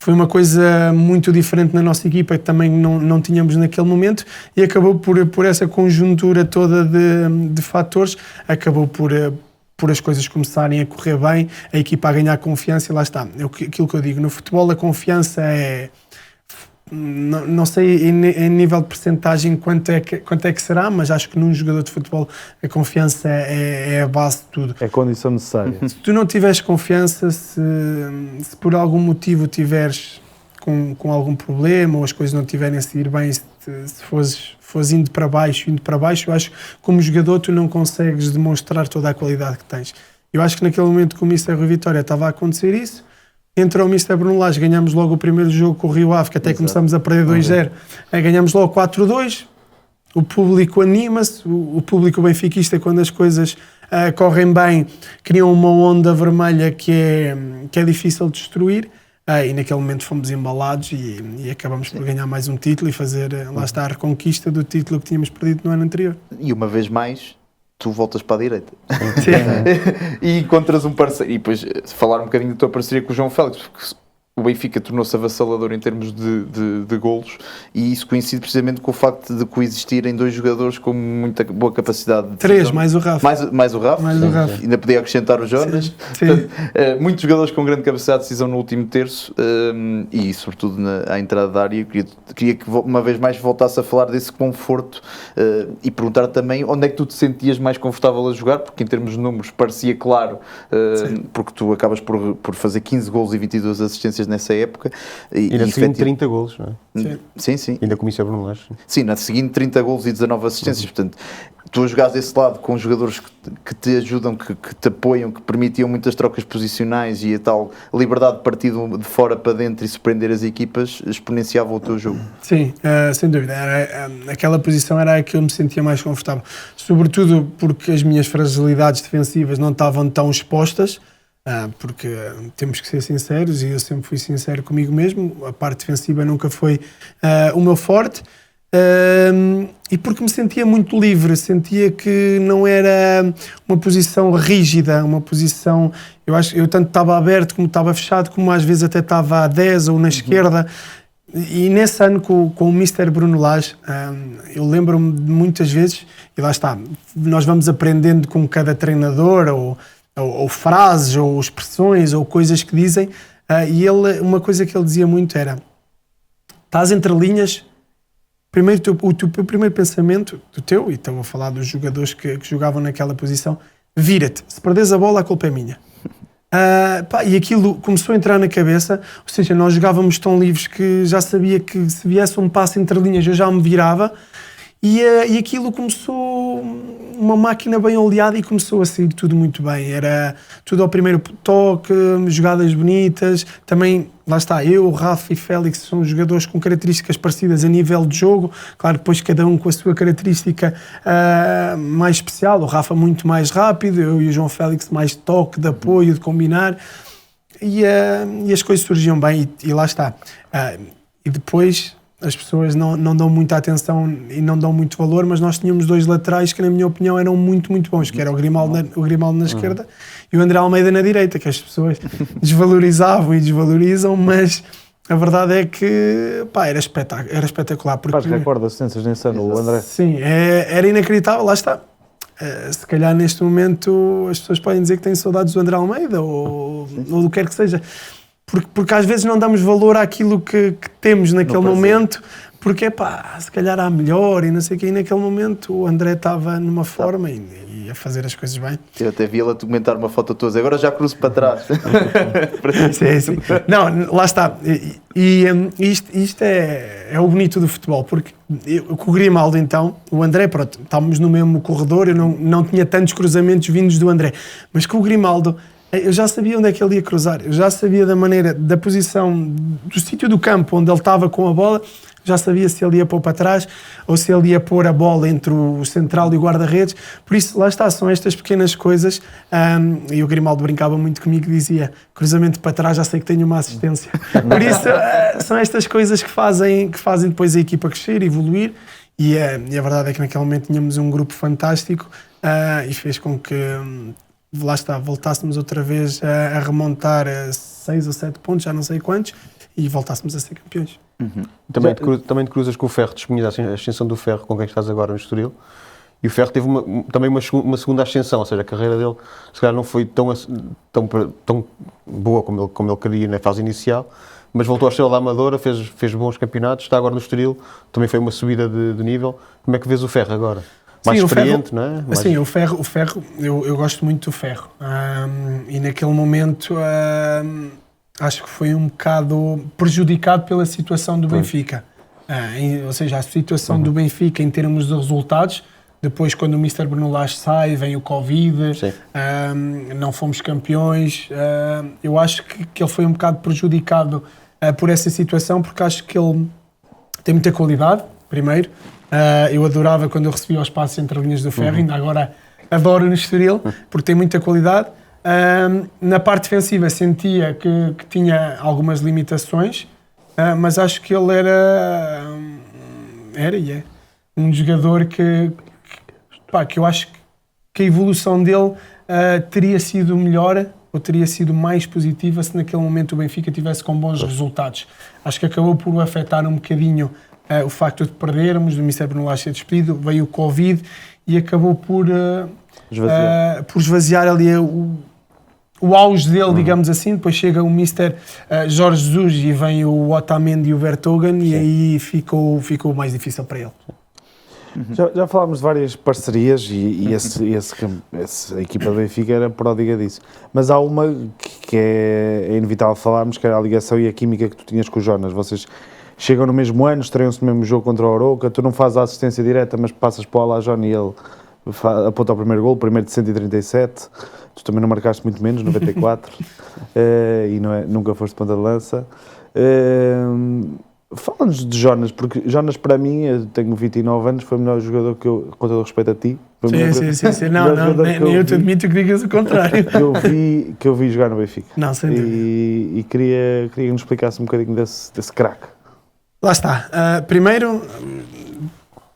uma coisa muito diferente na nossa equipa, que também não tínhamos naquele momento, e acabou por essa conjuntura toda de fatores, acabou por as coisas começarem a correr bem, a equipa a ganhar confiança, e lá está. Aquilo que eu digo, no futebol a confiança é... Não sei em nível de percentagem quanto é que será, mas acho que num jogador de futebol a confiança é a base de tudo. É a condição necessária. Se tu não tiveres confiança, se por algum motivo tiveres com algum problema ou as coisas não estiverem a seguir bem, se fores indo para baixo, eu acho que como jogador tu não consegues demonstrar toda a qualidade que tens. Eu acho que naquele momento com o Mr. Rui Vitória estava a acontecer isso. Entra o Mr. Bruno Lage, ganhamos logo o primeiro jogo com o Rio Ave, que até começamos a perder 2-0. Ganhamos logo 4-2. O público anima-se, o público benfiquista, quando as coisas correm bem, criam uma onda vermelha que é difícil de destruir. E naquele momento fomos embalados e acabamos por ganhar mais um título e fazer, lá está, a reconquista do título que tínhamos perdido no ano anterior. E uma vez mais, tu voltas para a direita. Sim. E encontras um parceiro. E depois falar um bocadinho da tua parceria com o João Félix, porque o Benfica tornou-se avassalador em termos de golos, e isso coincide precisamente com o facto de coexistirem dois jogadores com muita boa capacidade de Três, decisão. mais o Rafa. Mais o Rafa. Mais o Rafa. Ainda podia acrescentar o Jonas. Sim. Portanto, muitos jogadores com grande capacidade de decisão no último terço, e sobretudo à entrada da área. Queria que uma vez mais voltasse a falar desse conforto, e perguntar também onde é que tu te sentias mais confortável a jogar, porque em termos de números parecia claro, porque tu acabas por fazer 15 golos e 22 assistências nessa época. E na seguinte 30 golos, não é? Sim. Ainda com o Mr. Bruno Lage. Sim, na seguinte 30 golos e 19 assistências. Portanto, tu a jogares desse lado com jogadores que te ajudam, que te apoiam, que permitiam muitas trocas posicionais e a tal liberdade de partido de fora para dentro e surpreender as equipas, exponenciava o teu jogo. Sim, sem dúvida. Aquela posição era a que eu me sentia mais confortável. Sobretudo porque as minhas fragilidades defensivas não estavam tão expostas, porque temos que ser sinceros, e eu sempre fui sincero comigo mesmo, a parte defensiva nunca foi o meu forte, e porque me sentia muito livre, sentia que não era uma posição rígida, uma posição, eu tanto estava aberto como estava fechado, como às vezes até estava a 10 ou na esquerda. E nesse ano com o Mr. Bruno Lage, eu lembro-me de muitas vezes, e lá está, nós vamos aprendendo com cada treinador, ou frases, ou expressões, ou coisas que dizem, e uma coisa que ele dizia muito era: estás entre linhas, primeiro o teu primeiro pensamento, e estou a falar dos jogadores que jogavam naquela posição, vira-te, se perdes a bola a culpa é minha. E aquilo começou a entrar na cabeça, ou seja, nós jogávamos tão livres que já sabia que se viesse um passo entre linhas eu já me virava, E aquilo começou uma máquina bem oleada e começou a sair tudo muito bem. Era tudo ao primeiro toque, jogadas bonitas. Também, lá está, eu, Rafa e Félix são jogadores com características parecidas a nível de jogo. Claro, depois cada um com a sua característica mais especial. O Rafa muito mais rápido, eu e o João Félix mais de toque, de apoio, de combinar. E as coisas surgiam bem e lá está. E depois as pessoas não dão muita atenção e não dão muito valor, mas nós tínhamos 2 laterais que, na minha opinião, eram muito, muito bons, que era o Grimaldo na esquerda e o André Almeida na direita, que as pessoas desvalorizavam e desvalorizam, mas a verdade é que era espetacular. Porque, Faz recorde de assistências nesse ano, o André. Sim, era inacreditável, lá está. Se calhar neste momento as pessoas podem dizer que têm saudades do André Almeida ou do que quer que seja. Porque às vezes não damos valor àquilo que temos naquele momento, porque se calhar há melhor e não sei o quê. E naquele momento o André estava numa forma e a fazer as coisas bem. Eu até vi ela comentar uma foto toda, agora já cruzo para trás. Sim. Não, lá está. E isto é o bonito do futebol, porque com o Grimaldo, então, o André, pronto, estávamos no mesmo corredor, eu não tinha tantos cruzamentos vindos do André, mas com o Grimaldo eu já sabia onde é que ele ia cruzar, eu já sabia da posição, do sítio do campo onde ele estava com a bola, já sabia se ele ia pôr para trás ou se ele ia pôr a bola entre o central e o guarda-redes. Por isso, lá está, são estas pequenas coisas. E o Grimaldo brincava muito comigo e dizia: cruzamento para trás, já sei que tenho uma assistência. Por isso, são estas coisas que fazem depois a equipa crescer, evoluir. E a verdade é que naquele momento tínhamos um grupo fantástico e fez com que, lá está, voltássemos outra vez a remontar 6 ou 7 pontos, já não sei quantos, e voltássemos a ser campeões. Também te cruzas com o Ferro, testemunhas a ascensão do Ferro com quem estás agora no Estoril, e o Ferro teve também uma segunda ascensão, ou seja, a carreira dele se calhar não foi tão boa como ele queria na fase inicial, mas voltou à Estrela da Amadora, fez bons campeonatos, está agora no Estoril, também foi uma subida de nível. Como é que vês o Ferro agora? Mais experiente, não é? Sim, o Ferro, eu gosto muito do Ferro, e naquele momento acho que foi um bocado prejudicado pela situação do Benfica. Ou seja, a situação do Benfica em termos de resultados, depois quando o Mr. Bruno Lage sai, vem o Covid, não fomos campeões, eu acho que ele foi um bocado prejudicado por essa situação, porque acho que ele tem muita qualidade, primeiro. Eu adorava quando eu recebia os passos entre linhas do Ferro, ainda agora adoro no Estoril, porque tem muita qualidade. Na parte defensiva sentia que tinha algumas limitações, mas acho que ele era um jogador que eu acho que a evolução dele teria sido melhor ou teria sido mais positiva se naquele momento o Benfica tivesse com bons resultados. Acho que acabou por afetar um bocadinho o facto de perdermos, do Mr. Bruno Lage ser despedido, veio o Covid e acabou por esvaziar ali o auge dele, digamos assim. Depois chega o Mr. Jorge Jesus e vem o Otamendi e o Vertonghen e aí ficou mais difícil para ele. Já falámos de várias parcerias e essa equipa do Benfica era pródiga disso. Mas há uma que é inevitável falarmos, que era a ligação e a química que tu tinhas com o Jonas. Vocês chegam no mesmo ano, estreiam-se no mesmo jogo contra o Arouca, tu não fazes a assistência direta, mas passas para o Alajón e ele aponta o primeiro gol, o primeiro de 137. Tu também não marcaste muito menos, 94, e nunca foste ponta de lança. Fala-nos de Jonas, porque Jonas, para mim, eu tenho 29 anos, foi o melhor jogador que eu, com todo o respeito a ti. Sim. Não, nem eu te admito que digas o contrário. que eu vi jogar no Benfica. Não, sem dúvida. E queria que nos explicasse um bocadinho desse craque. Lá está. Primeiro,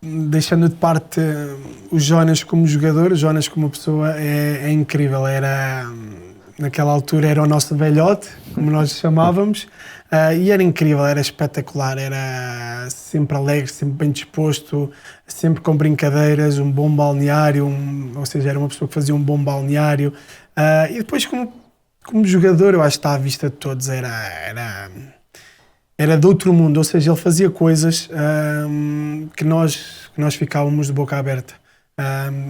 deixando de parte o Jonas como jogador, o Jonas como pessoa é incrível. Naquela altura era o nosso velhote, como nós chamávamos, e era incrível, era espetacular, era sempre alegre, sempre bem disposto, sempre com brincadeiras, um bom balneário, ou seja, era uma pessoa que fazia um bom balneário. E depois como jogador, eu acho que está à vista de todos, era de outro mundo, ou seja, ele fazia coisas que nós ficávamos de boca aberta.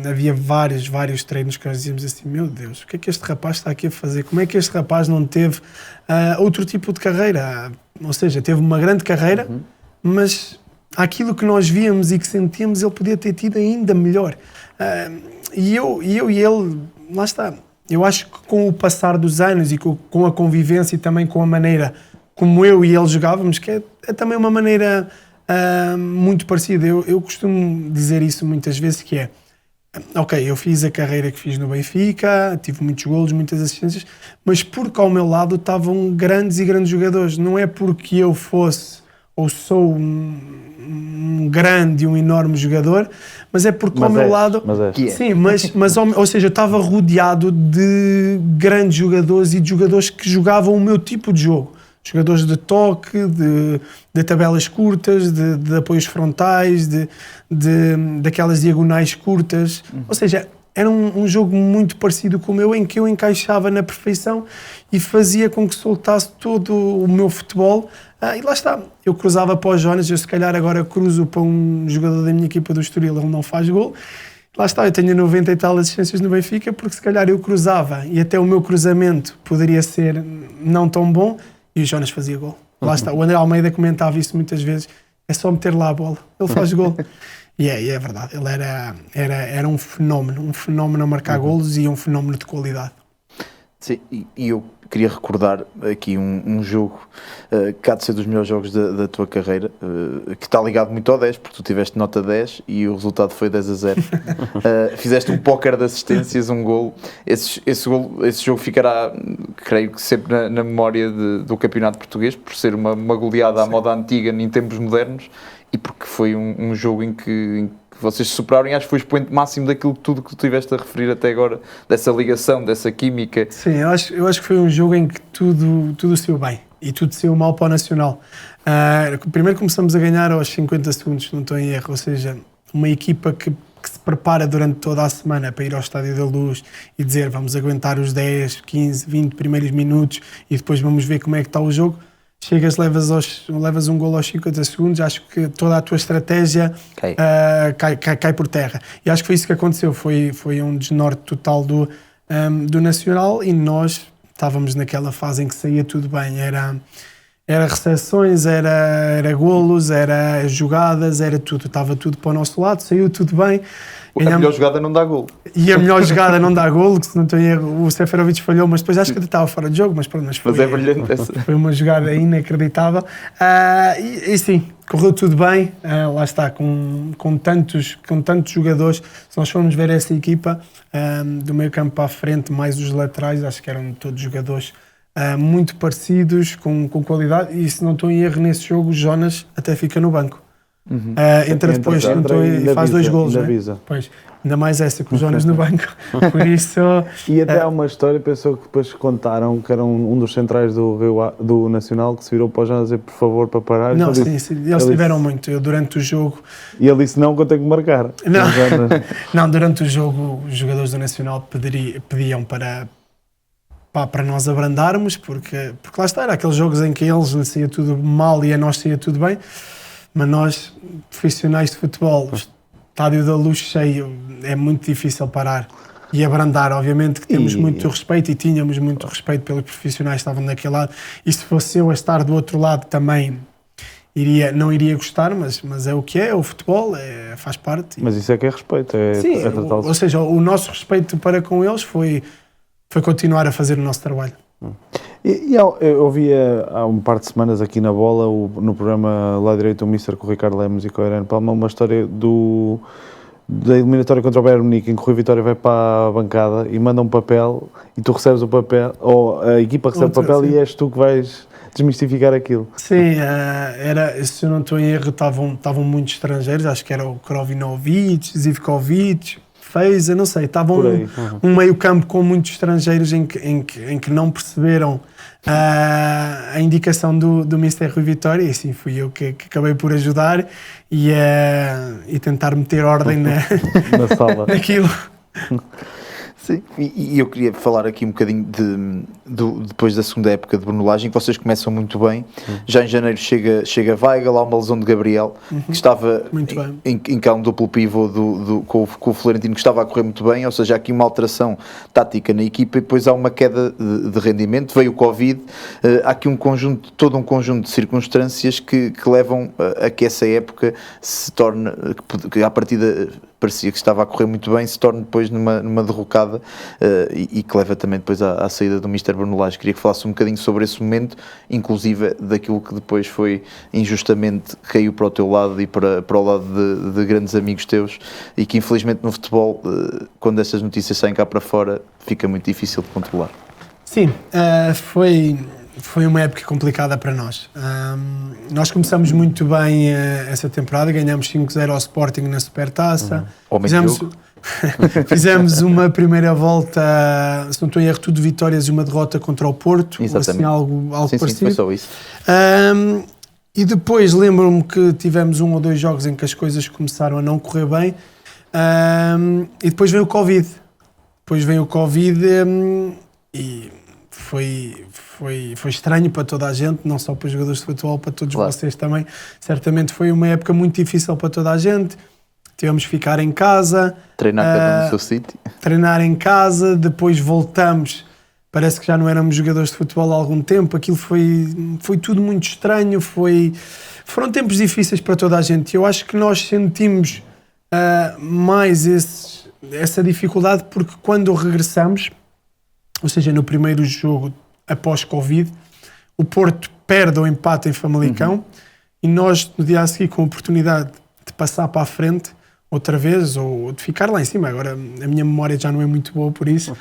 Havia vários treinos que nós dizíamos assim: meu Deus, o que é que este rapaz está aqui a fazer? Como é que este rapaz não teve outro tipo de carreira? Ou seja, teve uma grande carreira, mas àquilo que nós víamos e que sentíamos, ele podia ter tido ainda melhor. E eu e ele, lá está, eu acho que com o passar dos anos e com a convivência e também com a maneira como eu e ele jogávamos, que é também uma maneira muito parecida. Eu costumo dizer isso muitas vezes, que é, ok, eu fiz a carreira que fiz no Benfica, tive muitos golos, muitas assistências, mas porque ao meu lado estavam grandes e grandes jogadores. Não é porque eu fosse ou sou um grande e um enorme jogador, mas é porque ao meu lado... Sim, ou seja, eu estava rodeado de grandes jogadores e de jogadores que jogavam o meu tipo de jogo. Jogadores de toque, de tabelas curtas, de apoios frontais, daquelas diagonais curtas. Ou seja, era um jogo muito parecido com o meu, em que eu encaixava na perfeição e fazia com que soltasse todo o meu futebol. E lá está, eu cruzava para o Jonas, eu se calhar agora cruzo para um jogador da minha equipa do Estoril, ele não faz gol. Lá está, eu tenho 90 e tal assistências no Benfica, porque se calhar eu cruzava e até o meu cruzamento poderia ser não tão bom, e o Jonas fazia gol. Lá está, o André Almeida comentava isso muitas vezes, é só meter lá a bola, ele faz gol. E é verdade, ele era um fenómeno a marcar golos e um fenómeno de qualidade. Sim, e eu queria recordar aqui um jogo que há de ser dos melhores jogos da tua carreira, que está ligado muito ao 10, porque tu tiveste nota 10 e o resultado foi 10-0. Fizeste um póquer de assistências, um golo. Esse jogo ficará, creio que sempre na memória do campeonato português, por ser uma goleada à moda antiga em tempos modernos, e porque foi um jogo em que vocês se superaram, e acho que foi o expoente máximo daquilo tudo que tu tiveste a referir até agora, dessa ligação, dessa química. Sim, eu acho que foi um jogo em que tudo saiu bem e tudo saiu mal para o Nacional. Primeiro começamos a ganhar aos 50 segundos, se não estou em erro, ou seja, uma equipa que se prepara durante toda a semana para ir ao Estádio da Luz e dizer vamos aguentar os 10, 15, 20 primeiros minutos e depois vamos ver como é que está o jogo. Chegas, levas um golo aos 50 segundos, acho que toda a tua estratégia cai por terra. E acho que foi isso que aconteceu, foi um desnorte total do Nacional, e nós estávamos naquela fase em que saía tudo bem, era recepções, era golos, era jogadas, era tudo, estava tudo para o nosso lado, saiu tudo bem. A melhor jogada não dá golo. E a melhor jogada não dá golo, que se não estou em erro, o Seferovic falhou, mas depois acho que ele estava fora de jogo, mas pronto, mas é brilhante essa. Foi uma jogada inacreditável. E sim, correu tudo bem, lá está, com tantos jogadores. Se nós formos ver essa equipa, do meio campo para a frente, mais os laterais, acho que eram todos jogadores muito parecidos, com qualidade, e se não estou em erro nesse jogo, o Jonas até fica no banco. Entra depois e faz 2 golos, né? Pois, ainda mais essa com o Jonas no banco. Por isso, e até há uma história, pensou que depois contaram que era um dos centrais do Nacional que se virou para o Jonas e dizer por favor para parar. Não, sim, eles tiveram muito. Eu, durante o jogo, e ele disse não, que eu tenho que marcar. Não, durante o jogo os jogadores do Nacional pediam para nós abrandarmos, porque lá está, era aqueles jogos em que eles lhe saía tudo mal e a nós saía tudo bem. Mas nós, profissionais de futebol, o Estádio da Luz cheio, é muito difícil parar e abrandar. Obviamente que temos muito respeito, e tínhamos muito respeito pelos profissionais que estavam daquele lado, e se fosse eu a estar do outro lado também não iria gostar, mas é o que é o futebol, faz parte. Mas isso é que é respeito, sim, ou seja, o nosso respeito para com eles foi continuar a fazer o nosso trabalho. E eu ouvi há um par de semanas aqui na Bola, no programa Lá Direito, o Mister, com o Ricardo Lemos e com o Irene Palma, uma história da eliminatória contra o Bayern Munique, em que o Rui Vitória vai para a bancada e manda um papel, e tu recebes o papel, ou a equipa recebe o papel, sim. E és tu que vais desmistificar aquilo. Sim, se eu não estou em erro, estavam muitos estrangeiros, acho que era o Krovinovic, Zivkovic, Feza, não sei, estava um meio campo com muitos estrangeiros em que não perceberam a indicação do Mr. Rui Vitória, e assim fui eu que acabei por ajudar e tentar meter ordem na sala. naquilo. Sim, e eu queria falar aqui um bocadinho depois da segunda época de Bruno Lage, em que vocês começam muito bem. Já em janeiro chega Weigl, há uma lesão de Gabriel, que estava em cá um duplo pivô com o Florentino, que estava a correr muito bem, ou seja, há aqui uma alteração tática na equipa e depois há uma queda de rendimento, veio o Covid, há aqui todo um conjunto de circunstâncias que levam a que essa época se torne, que à partida parecia que estava a correr muito bem, se torne depois numa derrocada e que leva também depois à saída do Mr. Bruno Lage. Queria que falasse um bocadinho sobre esse momento, inclusive daquilo que depois foi injustamente caiu para o teu lado e para o lado de grandes amigos teus, e que infelizmente no futebol, quando estas notícias saem cá para fora, fica muito difícil de controlar. Sim, foi uma época complicada para nós. Nós começamos muito bem essa temporada, ganhamos 5-0 ao Sporting na Supertaça. Fizemos uma primeira volta, se não estou em erro, tudo vitórias e uma derrota contra o Porto. Exatamente. Assim, algo parecido. Sim, foi só isso. E depois lembro-me que tivemos 1 ou 2 jogos em que as coisas começaram a não correr bem. E depois veio o Covid. E foi estranho para toda a gente, não só para os jogadores de futebol, para todos vocês também. Certamente foi uma época muito difícil para toda a gente. Tivemos que ficar em casa. Treinar cada um no seu sítio. Treinar em casa, depois voltamos. Parece que já não éramos jogadores de futebol há algum tempo. Aquilo foi tudo muito estranho. Foram tempos difíceis para toda a gente. Eu acho que nós sentimos mais essa dificuldade porque quando regressamos, ou seja, no primeiro jogo após Covid, o Porto perde ou empata em Famalicão e nós, no dia a seguir, com a oportunidade de passar para a frente outra vez ou de ficar lá em cima, agora a minha memória já não é muito boa por isso,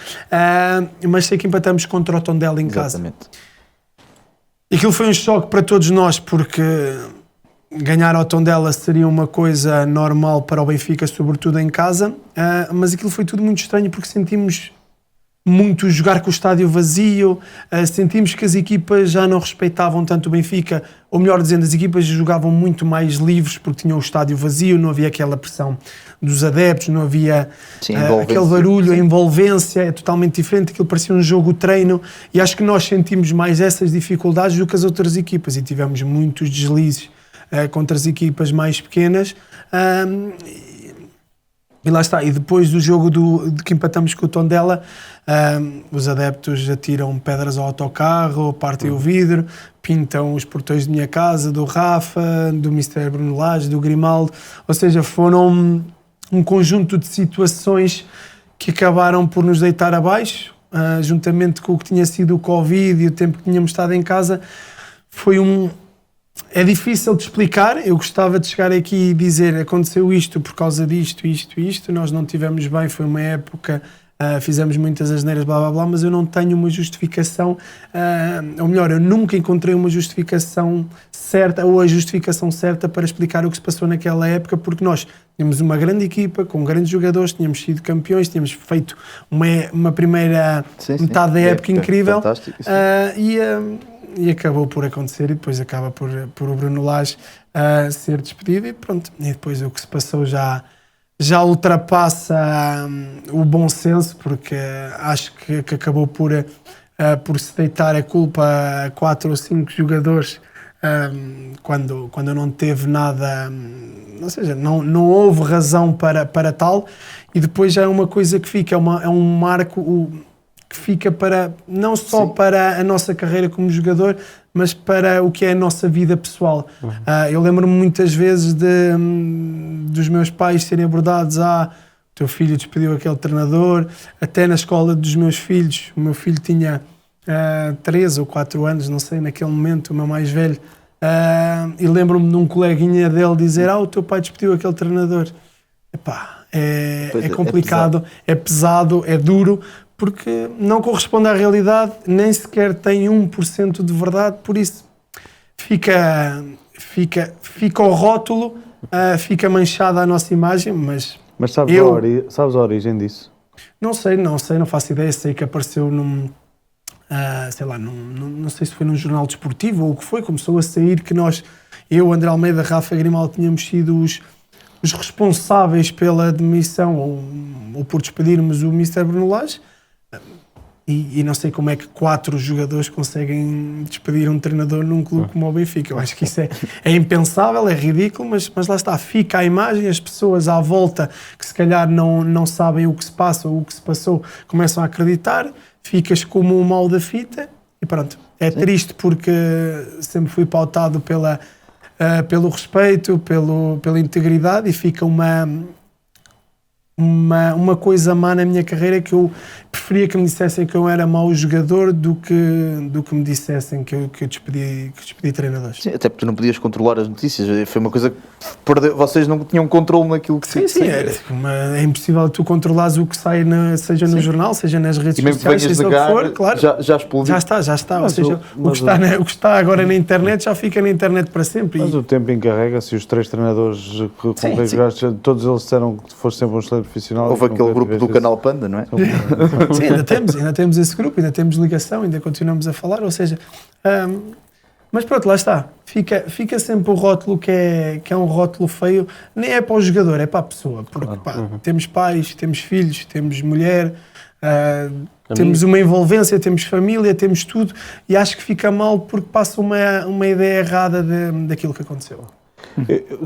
mas sei que empatamos contra o Tondela em casa. Exatamente. E aquilo foi um choque para todos nós, porque ganhar ao Tondela seria uma coisa normal para o Benfica, sobretudo em casa, mas aquilo foi tudo muito estranho porque sentimos muito jogar com o estádio vazio, sentimos que as equipas já não respeitavam tanto o Benfica, ou melhor dizendo, as equipas jogavam muito mais livres porque tinham o estádio vazio, não havia aquela pressão dos adeptos, não havia aquele barulho, a envolvência é totalmente diferente, aquilo parecia um jogo-treino, e acho que nós sentimos mais essas dificuldades do que as outras equipas, e tivemos muitos deslizes contra as equipas mais pequenas, e lá está, e depois do jogo de que empatamos com o Tondela, os adeptos atiram pedras ao autocarro, partem o vidro, pintam os portões de minha casa, do Rafa, do Mr. Bruno Lage, do Grimaldo, ou seja, foram um conjunto de situações que acabaram por nos deitar abaixo, juntamente com o que tinha sido o Covid e o tempo que tínhamos estado em casa. É difícil de explicar, eu gostava de chegar aqui e dizer aconteceu isto por causa disto, isto, nós não tivemos bem, foi uma época, fizemos muitas asneiras, blá blá blá, mas eu não tenho uma justificação, ou melhor, eu nunca encontrei uma justificação certa, ou a justificação certa para explicar o que se passou naquela época, porque nós tínhamos uma grande equipa, com grandes jogadores, tínhamos sido campeões, tínhamos feito uma primeira metade da época incrível, e acabou por acontecer, e depois acaba por o Bruno Lage ser despedido, e pronto, e depois o que se passou já ultrapassa o bom senso, porque acho que acabou por se deitar a culpa a 4 ou 5 jogadores quando não teve nada, ou seja, não houve razão para tal, e depois já é uma coisa que fica, é um marco que fica para, não só para a nossa carreira como jogador, mas para o que é a nossa vida pessoal. Eu lembro-me muitas vezes dos meus pais serem abordados, o teu filho despediu aquele treinador, até na escola dos meus filhos, o meu filho tinha 3 ou 4 anos, não sei, naquele momento, o meu mais velho, e lembro-me de um coleguinha dele dizer, o teu pai despediu aquele treinador. Epá, é complicado, é pesado, é duro, porque não corresponde à realidade, nem sequer tem 1% de verdade, por isso fica o rótulo, fica manchada a nossa imagem, mas sabes a origem disso? Não sei, não faço ideia, sei que apareceu não sei se foi num jornal desportivo ou o que foi, começou a sair que eu, André Almeida, Rafa Grimaldo, tínhamos sido os responsáveis pela demissão, ou ou por despedirmos o Mr. Bruno Lage. E não sei como é que 4 jogadores conseguem despedir um treinador num clube como o Benfica. Eu acho que isso é impensável, é ridículo, mas lá está, fica a imagem, as pessoas à volta que se calhar não sabem o que se passa ou o que se passou, começam a acreditar, ficas como o mal da fita e pronto. É triste porque sempre fui pautado pelo respeito, pela integridade e fica uma coisa má na minha carreira que eu preferia que me dissessem que eu era mau jogador do que me dissessem que eu despedi treinadores. Sim, até porque tu não podias controlar as notícias, foi uma coisa que vocês não tinham controle naquilo que Sim, é impossível tu controlares o que sai, seja no jornal, seja nas redes sociais, seja o que for, claro. Já explodiu. Já está. Ou seja, o que está agora na internet já fica na internet para sempre. Mas o tempo encarrega-se e os 3 treinadores com quem jogaste, todos eles disseram que foste sempre um excelente profissional. Houve aquele grupo do Canal Panda, não é? Sim, ainda temos esse grupo, ainda temos ligação, ainda continuamos a falar, ou seja, mas pronto, lá está, fica sempre o rótulo que é um rótulo feio, nem é para o jogador, é para a pessoa, porque temos pais, temos filhos, temos mulher, temos uma envolvência, temos família, temos tudo, e acho que fica mal porque passa uma ideia errada daquilo que aconteceu.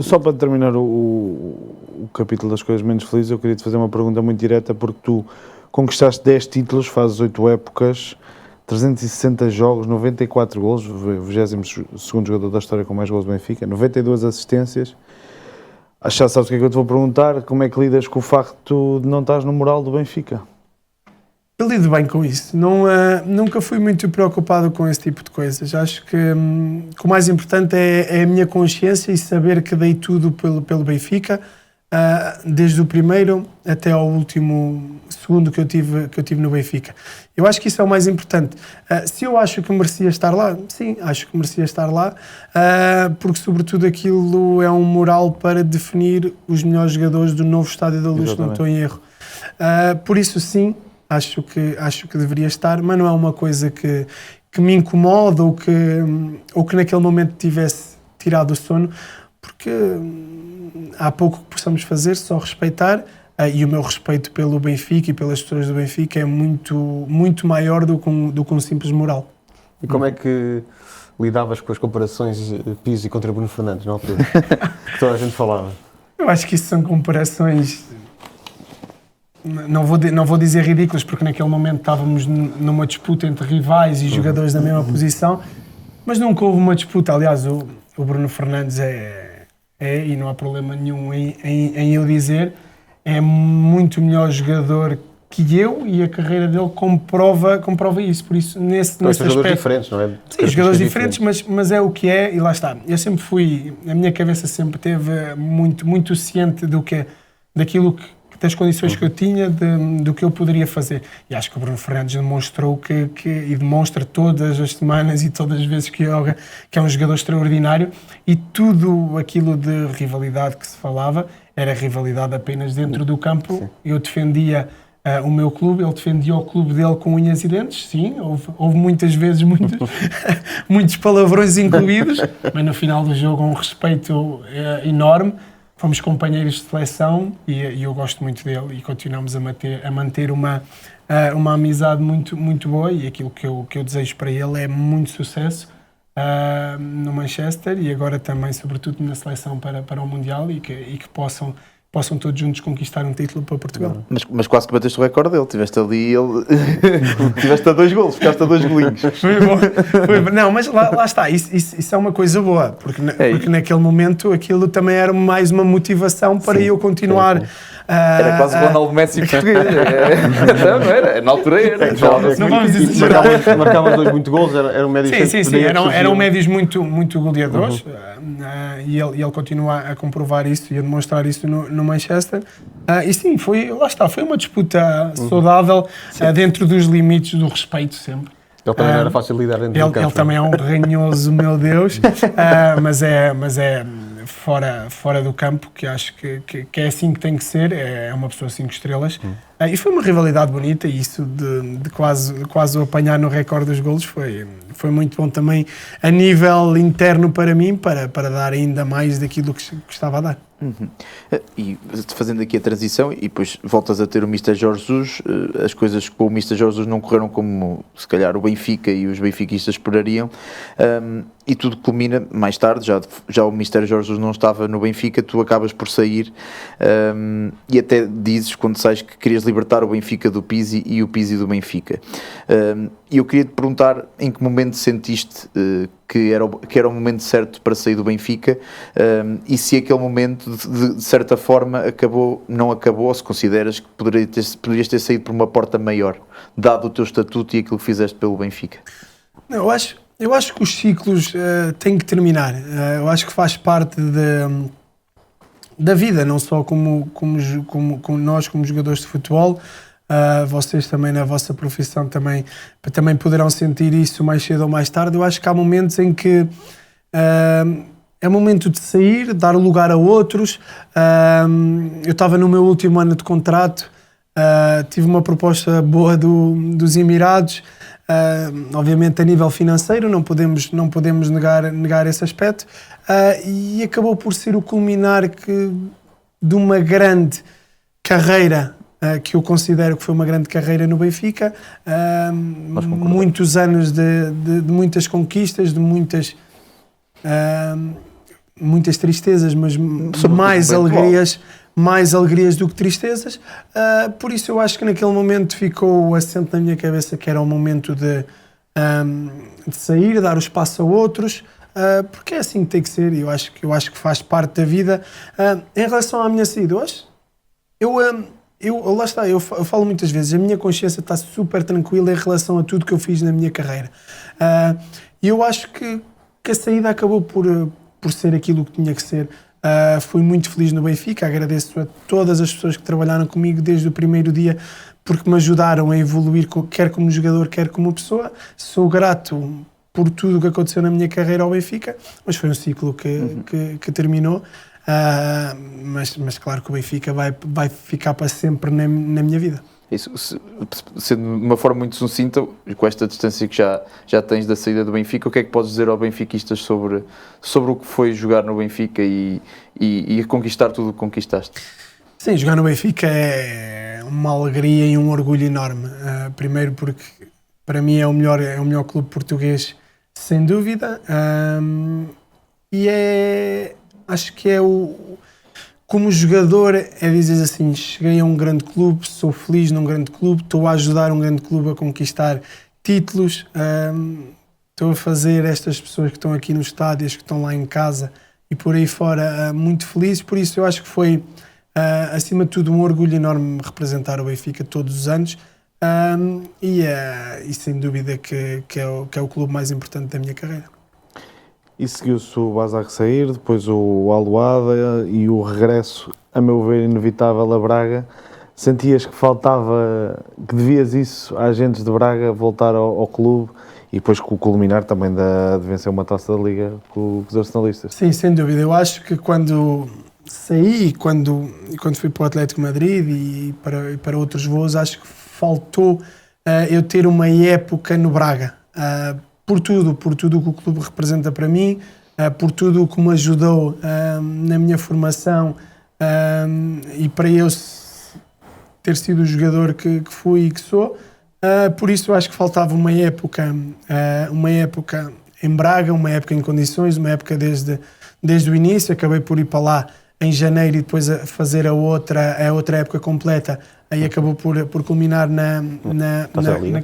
Só para terminar o capítulo das coisas menos felizes, eu queria te fazer uma pergunta muito direta, porque tu conquistaste 10 títulos, fazes 8 épocas, 360 jogos, 94 golos, 22º jogador da história com mais golos do Benfica, 92 assistências. Já sabes o que é que eu te vou perguntar? Como é que lidas com o facto de não estás no moral do Benfica? Eu lido bem com isso. Nunca fui muito preocupado com esse tipo de coisas. Acho que o mais importante é a minha consciência e saber que dei tudo pelo Benfica, desde o primeiro até ao último segundo que eu tive no Benfica. Eu acho que isso é o mais importante. Se eu acho que merecia estar lá, sim, acho que merecia estar lá, porque sobretudo aquilo é um moral para definir os melhores jogadores do novo Estádio da Luz, se não estou em erro. Por isso sim, acho que deveria estar, mas não é uma coisa que me incomoda ou que naquele momento tivesse tirado o sono, porque há pouco que possamos fazer, só respeitar, e o meu respeito pelo Benfica e pelas pessoas do Benfica é muito, muito maior do que um simples moral. E como é que lidavas com as comparações Pizzi contra Bruno Fernandes na altura? Que toda a gente falava. Eu acho que isso são comparações... Não vou dizer ridículas, porque naquele momento estávamos numa disputa entre rivais e jogadores da mesma posição, mas nunca houve uma disputa. Aliás, o Bruno Fernandes e não há problema nenhum em eu dizer, é muito melhor jogador que eu, e a carreira dele comprova isso. Por isso, nesse jogadores aspecto, diferentes, não é? Sim, jogadores diferentes, mas é o que é, e lá está. Eu sempre fui, a minha cabeça sempre teve muito, muito ciente daquilo das condições que eu tinha, do que eu poderia fazer. E acho que o Bruno Fernandes demonstrou e demonstra todas as semanas e todas as vezes que joga, que é um jogador extraordinário, e tudo aquilo de rivalidade que se falava era rivalidade apenas dentro do campo. Sim. Eu defendia o meu clube, ele defendia o clube dele com unhas e dentes, sim, houve muitas vezes muitos palavrões incluídos, mas no final do jogo um respeito enorme. Fomos companheiros de seleção e eu gosto muito dele, e continuamos a manter uma amizade muito, muito boa, e aquilo que eu desejo para ele é muito sucesso no Manchester, e agora também, sobretudo, na seleção para o Mundial, e que possam todos juntos conquistar um título para Portugal. Mas quase que bateste o recorde dele, tiveste ali, tiveste a 2 golos, ficaste a 2 golinhos. Foi bom. Não, mas lá está, isso é uma coisa boa, porque naquele momento aquilo também era mais uma motivação para eu continuar. Era quase o Ronaldo Messi português. Não era? Na altura era. Não vamos dizer. Marcavam 2 muito golos, eram médios. Sim, eram médios muito, muito goleadores, e ele continua a comprovar isso e a demonstrar isso no Manchester. E sim, foi uma disputa saudável, dentro dos limites do respeito sempre. Ele também não era fácil lidar dentro do campo. Ele também é um ranhoso, meu Deus, mas é fora do campo, que acho que é assim que tem que ser, é uma pessoa 5 estrelas. E foi uma rivalidade bonita, e isso de quase o apanhar no recorde dos golos foi muito bom também a nível interno para mim, para dar ainda mais daquilo que estava a dar. E fazendo aqui a transição, e depois voltas a ter o Mister Jorge Jesus, as coisas com o Mister Jorge Jesus não correram como se calhar o Benfica e os benfiquistas esperariam, e tudo culmina mais tarde, já o Mister Jorge Jesus não estava no Benfica, tu acabas por sair, e até dizes quando sais que querias libertar o Benfica do Pizzi e o Pizzi do Benfica. E eu queria te perguntar em que momento sentiste que era o momento certo para sair do Benfica, e se aquele momento de certa forma não acabou, ou se consideras que poderias ter saído por uma porta maior, dado o teu estatuto e aquilo que fizeste pelo Benfica. Eu acho que os ciclos têm que terminar. Eu acho que faz parte da vida, não só como nós, como jogadores de futebol. Vocês também na vossa profissão também poderão sentir isso mais cedo ou mais tarde. Eu acho que há momentos em que é momento de sair, dar lugar a outros. Eu estava no meu último ano de contrato, tive uma proposta boa dos Emirados, obviamente a nível financeiro, não podemos negar esse aspecto, e acabou por ser o culminar de uma grande carreira, que eu considero que foi uma grande carreira no Benfica, muitos anos de muitas conquistas, de muitas tristezas, mas mais alegrias do que tristezas. Por isso eu acho que naquele momento ficou assente na minha cabeça que era o momento de sair, dar o espaço a outros, porque é assim que tem que ser, e eu acho que faz parte da vida. Em relação à minha saída, lá está, eu falo muitas vezes, a minha consciência está super tranquila em relação a tudo que eu fiz na minha carreira. E eu acho que a saída acabou por ser aquilo que tinha que ser. Fui muito feliz no Benfica, agradeço a todas as pessoas que trabalharam comigo desde o primeiro dia, porque me ajudaram a evoluir, quer como jogador, quer como pessoa. Sou grato por tudo o que aconteceu na minha carreira ao Benfica, mas foi um ciclo que terminou. Mas claro que o Benfica vai ficar para sempre na minha vida. Isso, sendo de uma forma muito sucinta, com esta distância que já tens da saída do Benfica, o que é que podes dizer aos benfiquistas sobre o que foi jogar no Benfica e conquistar tudo o que conquistaste? Sim, jogar no Benfica é uma alegria e um orgulho enorme. Primeiro porque para mim é o melhor clube português, sem dúvida, e acho que como jogador é dizer assim, cheguei a um grande clube, sou feliz num grande clube, estou a ajudar um grande clube a conquistar títulos, estou a fazer estas pessoas que estão aqui nos estádios, que estão lá em casa e por aí fora, muito felizes. Por isso eu acho que foi, acima de tudo, um orgulho enorme representar o Benfica todos os anos, e sem dúvida que é o clube mais importante da minha carreira. E seguiu-se o Basak sair, depois o Aluada e o regresso, a meu ver, inevitável a Braga. Sentias que que devias isso a agentes de Braga voltar ao clube, e depois com o culminar também de vencer uma taça da Liga com os arsenalistas? Sim, sem dúvida. Eu acho que quando saí, quando fui para o Atlético de Madrid e para outros voos, acho que faltou eu ter uma época no Braga. Por tudo o que o clube representa para mim, por tudo o que me ajudou na minha formação, e para eu ter sido o jogador que fui e que sou. Por isso eu acho que faltava uma época em Braga, uma época em condições, uma época desde o início. Acabei por ir para lá em janeiro e depois a fazer a outra época completa, aí acabou por culminar na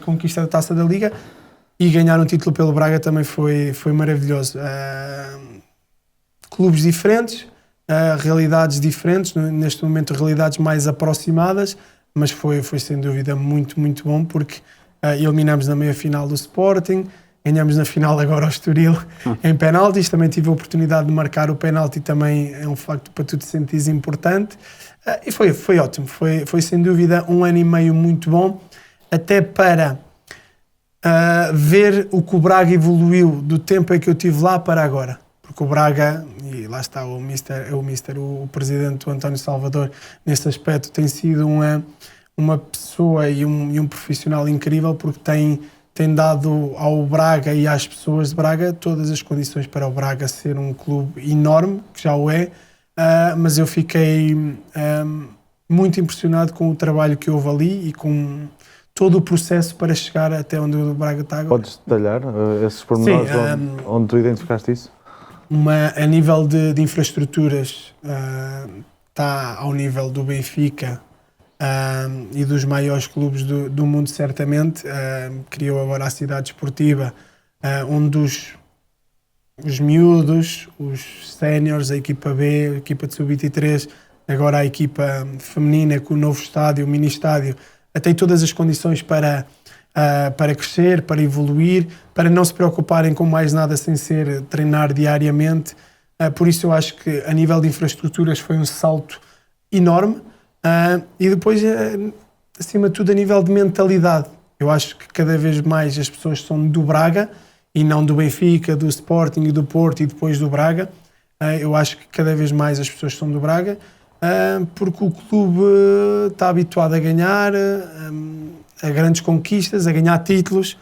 conquista da Taça da Liga. E ganhar um título pelo Braga também foi maravilhoso. Clubes diferentes, realidades diferentes, neste momento realidades mais aproximadas, mas foi sem dúvida muito, muito bom, porque eliminamos na meia-final do Sporting, ganhamos na final agora ao Estoril em penaltis, também tive a oportunidade de marcar o penalti, também é um facto para tu te sentires importante, e foi ótimo, foi sem dúvida um ano e meio muito bom, até para ver o que o Braga evoluiu do tempo em que eu estive lá para agora. Porque o Braga, e lá está o presidente, o António Salvador, nesse aspecto tem sido uma pessoa e um profissional incrível, porque tem dado ao Braga e às pessoas de Braga todas as condições para o Braga ser um clube enorme, que já o é, mas eu fiquei muito impressionado com o trabalho que houve ali e com todo o processo para chegar até onde o Braga está agora. Podes detalhar esses pormenores onde tu identificaste isso? A nível de infraestruturas, está ao nível do Benfica e dos maiores clubes do mundo, certamente. Criou agora a cidade esportiva, onde os miúdos, os séniores, a equipa B, a equipa de sub-23, agora a equipa feminina com o novo estádio, o mini-estádio, tem todas as condições para crescer, para evoluir, para não se preocuparem com mais nada sem ser treinar diariamente. Por isso eu acho que a nível de infraestruturas foi um salto enorme. E depois, acima de tudo, a nível de mentalidade. Eu acho que cada vez mais as pessoas são do Braga e não do Benfica, do Sporting e do Porto e depois do Braga. Eu acho que cada vez mais as pessoas são do Braga, porque o clube está habituado a ganhar, a grandes conquistas, a ganhar títulos,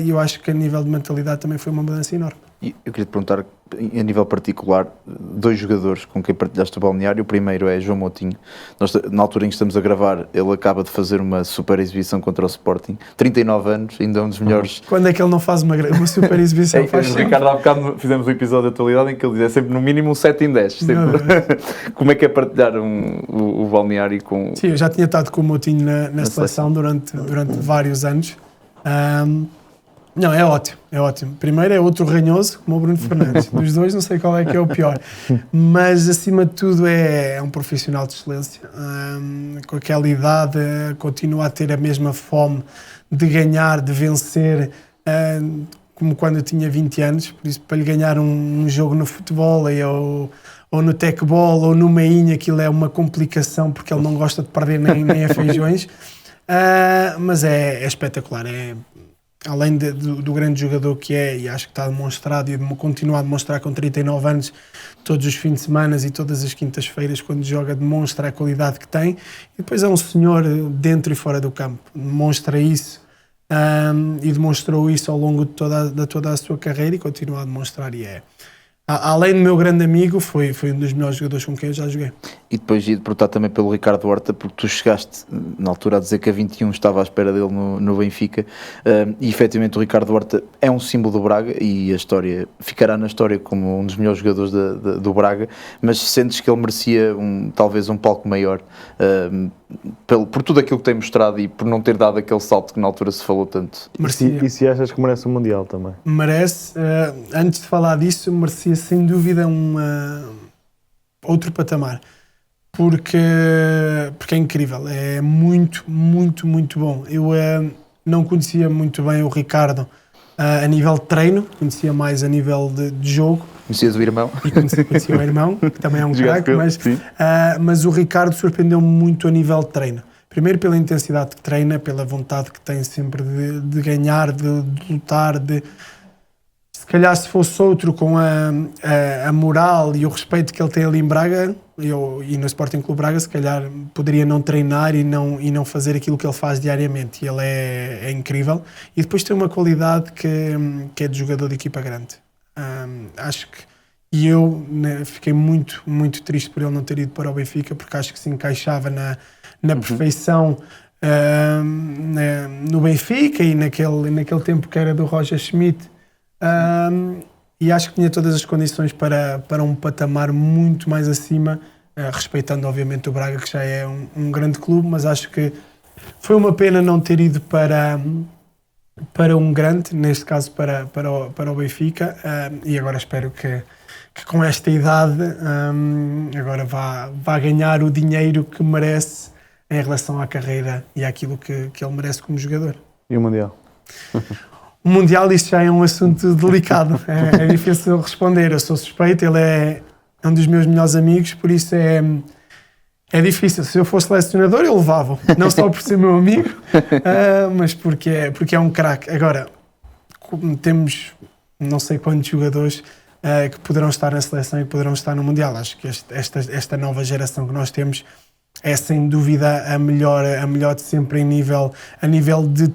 e eu acho que a nível de mentalidade também foi uma mudança enorme. E eu queria te perguntar, a nível particular, 2 jogadores com quem partilhaste o balneário. O primeiro é João Moutinho. Nós, na altura em que estamos a gravar, ele acaba de fazer uma super exibição contra o Sporting. 39 anos, ainda um dos melhores. Quando é que ele não faz uma super exibição? Ricardo, há bocado fizemos um episódio de atualidade em que ele diz sempre no mínimo um 7 em 10. Sempre. Como é que é partilhar o balneário com... Sim, eu já tinha estado com o Moutinho na seleção durante vários anos. Não, é ótimo, é ótimo. Primeiro é outro ranhoso, como o Bruno Fernandes. Dos dois não sei qual é que é o pior. Mas, acima de tudo, é um profissional de excelência. Com aquela idade, continua a ter a mesma fome de ganhar, de vencer, como quando eu tinha 20 anos. Por isso, para lhe ganhar um jogo no futebol ou no tecbol ou no meinho, aquilo é uma complicação, porque ele não gosta de perder nem a feijões. Mas é espetacular. Além do grande jogador que é, e acho que está demonstrado e continua a demonstrar com 39 anos, todos os fins de semana e todas as quintas-feiras, quando joga, demonstra a qualidade que tem. E depois é um senhor dentro e fora do campo, demonstra isso e demonstrou isso ao longo de toda a sua carreira e continua a demonstrar. Além do meu grande amigo, foi um dos melhores jogadores com quem eu já joguei. E depois ia-te perguntar também pelo Ricardo Horta, porque tu chegaste na altura a dizer que a 21 estava à espera dele no Benfica, e efetivamente o Ricardo Horta é um símbolo do Braga e a história ficará na história como um dos melhores jogadores do Braga, mas sentes que ele merecia talvez um palco maior, por tudo aquilo que tem mostrado e por não ter dado aquele salto que na altura se falou tanto. E se achas que merece um Mundial também? Merece. Antes de falar disso, merecia sem dúvida outro patamar, porque é incrível, é muito, muito, muito bom. Eu não conhecia muito bem o Ricardo a nível de treino, conhecia mais a nível de jogo. Conhecias o irmão? E conhecia o irmão, que também é um craque, mas o Ricardo surpreendeu-me muito a nível de treino. Primeiro pela intensidade que treina, pela vontade que tem sempre de ganhar, de lutar, se calhar se fosse outro com a moral e o respeito que ele tem ali em Braga, e no Sporting Clube Braga, se calhar poderia não treinar e não fazer aquilo que ele faz diariamente. E ele é incrível. E depois tem uma qualidade que é de jogador de equipa grande. Acho que... E eu fiquei muito, muito triste por ele não ter ido para o Benfica, porque acho que se encaixava na perfeição no Benfica e naquele tempo que era do Roger Schmidt. E acho que tinha todas as condições para um patamar muito mais acima, respeitando obviamente o Braga, que já é um grande clube, mas acho que foi uma pena não ter ido para um grande, neste caso para o Benfica, e agora espero que com esta idade agora vá ganhar o dinheiro que merece em relação à carreira e àquilo que ele merece como jogador. E o Mundial? O Mundial, isto já é um assunto delicado, é difícil responder. Eu sou suspeito, ele é um dos meus melhores amigos, por isso é difícil. Se eu fosse selecionador, eu levava, não só por ser meu amigo, mas porque é um craque. Agora, temos não sei quantos jogadores que poderão estar na seleção e que poderão estar no Mundial. Acho que esta nova geração que nós temos é sem dúvida a melhor de sempre a nível de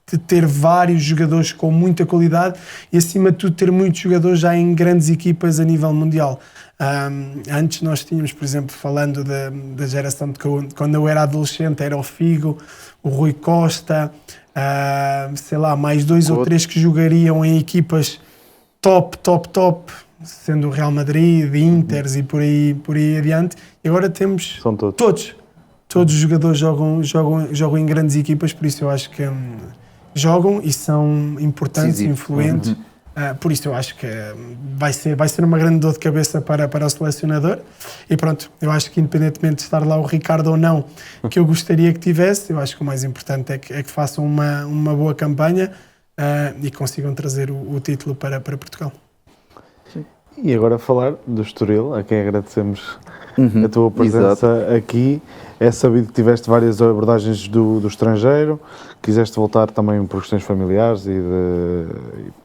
de ter vários jogadores com muita qualidade e, acima de tudo, ter muitos jogadores já em grandes equipas a nível mundial. Antes nós tínhamos, por exemplo, falando da geração de quando eu era adolescente, era o Figo, o Rui Costa, sei lá, mais 2 ou 3 que jogariam em equipas top, sendo o Real Madrid, Inters e por aí adiante. E agora temos São todos os jogadores jogam em grandes equipas, por isso eu acho que jogam e são importantes, influentes. Por isso eu acho que vai ser uma grande dor de cabeça para o selecionador. E pronto, eu acho que independentemente de estar lá o Ricardo ou não, que eu gostaria que tivesse, eu acho que o mais importante é que façam uma boa campanha e consigam trazer o título para Portugal. E agora falar do Estoril, a quem agradecemos a tua presença aqui. É sabido que tiveste várias abordagens do estrangeiro, quiseste voltar também por questões familiares e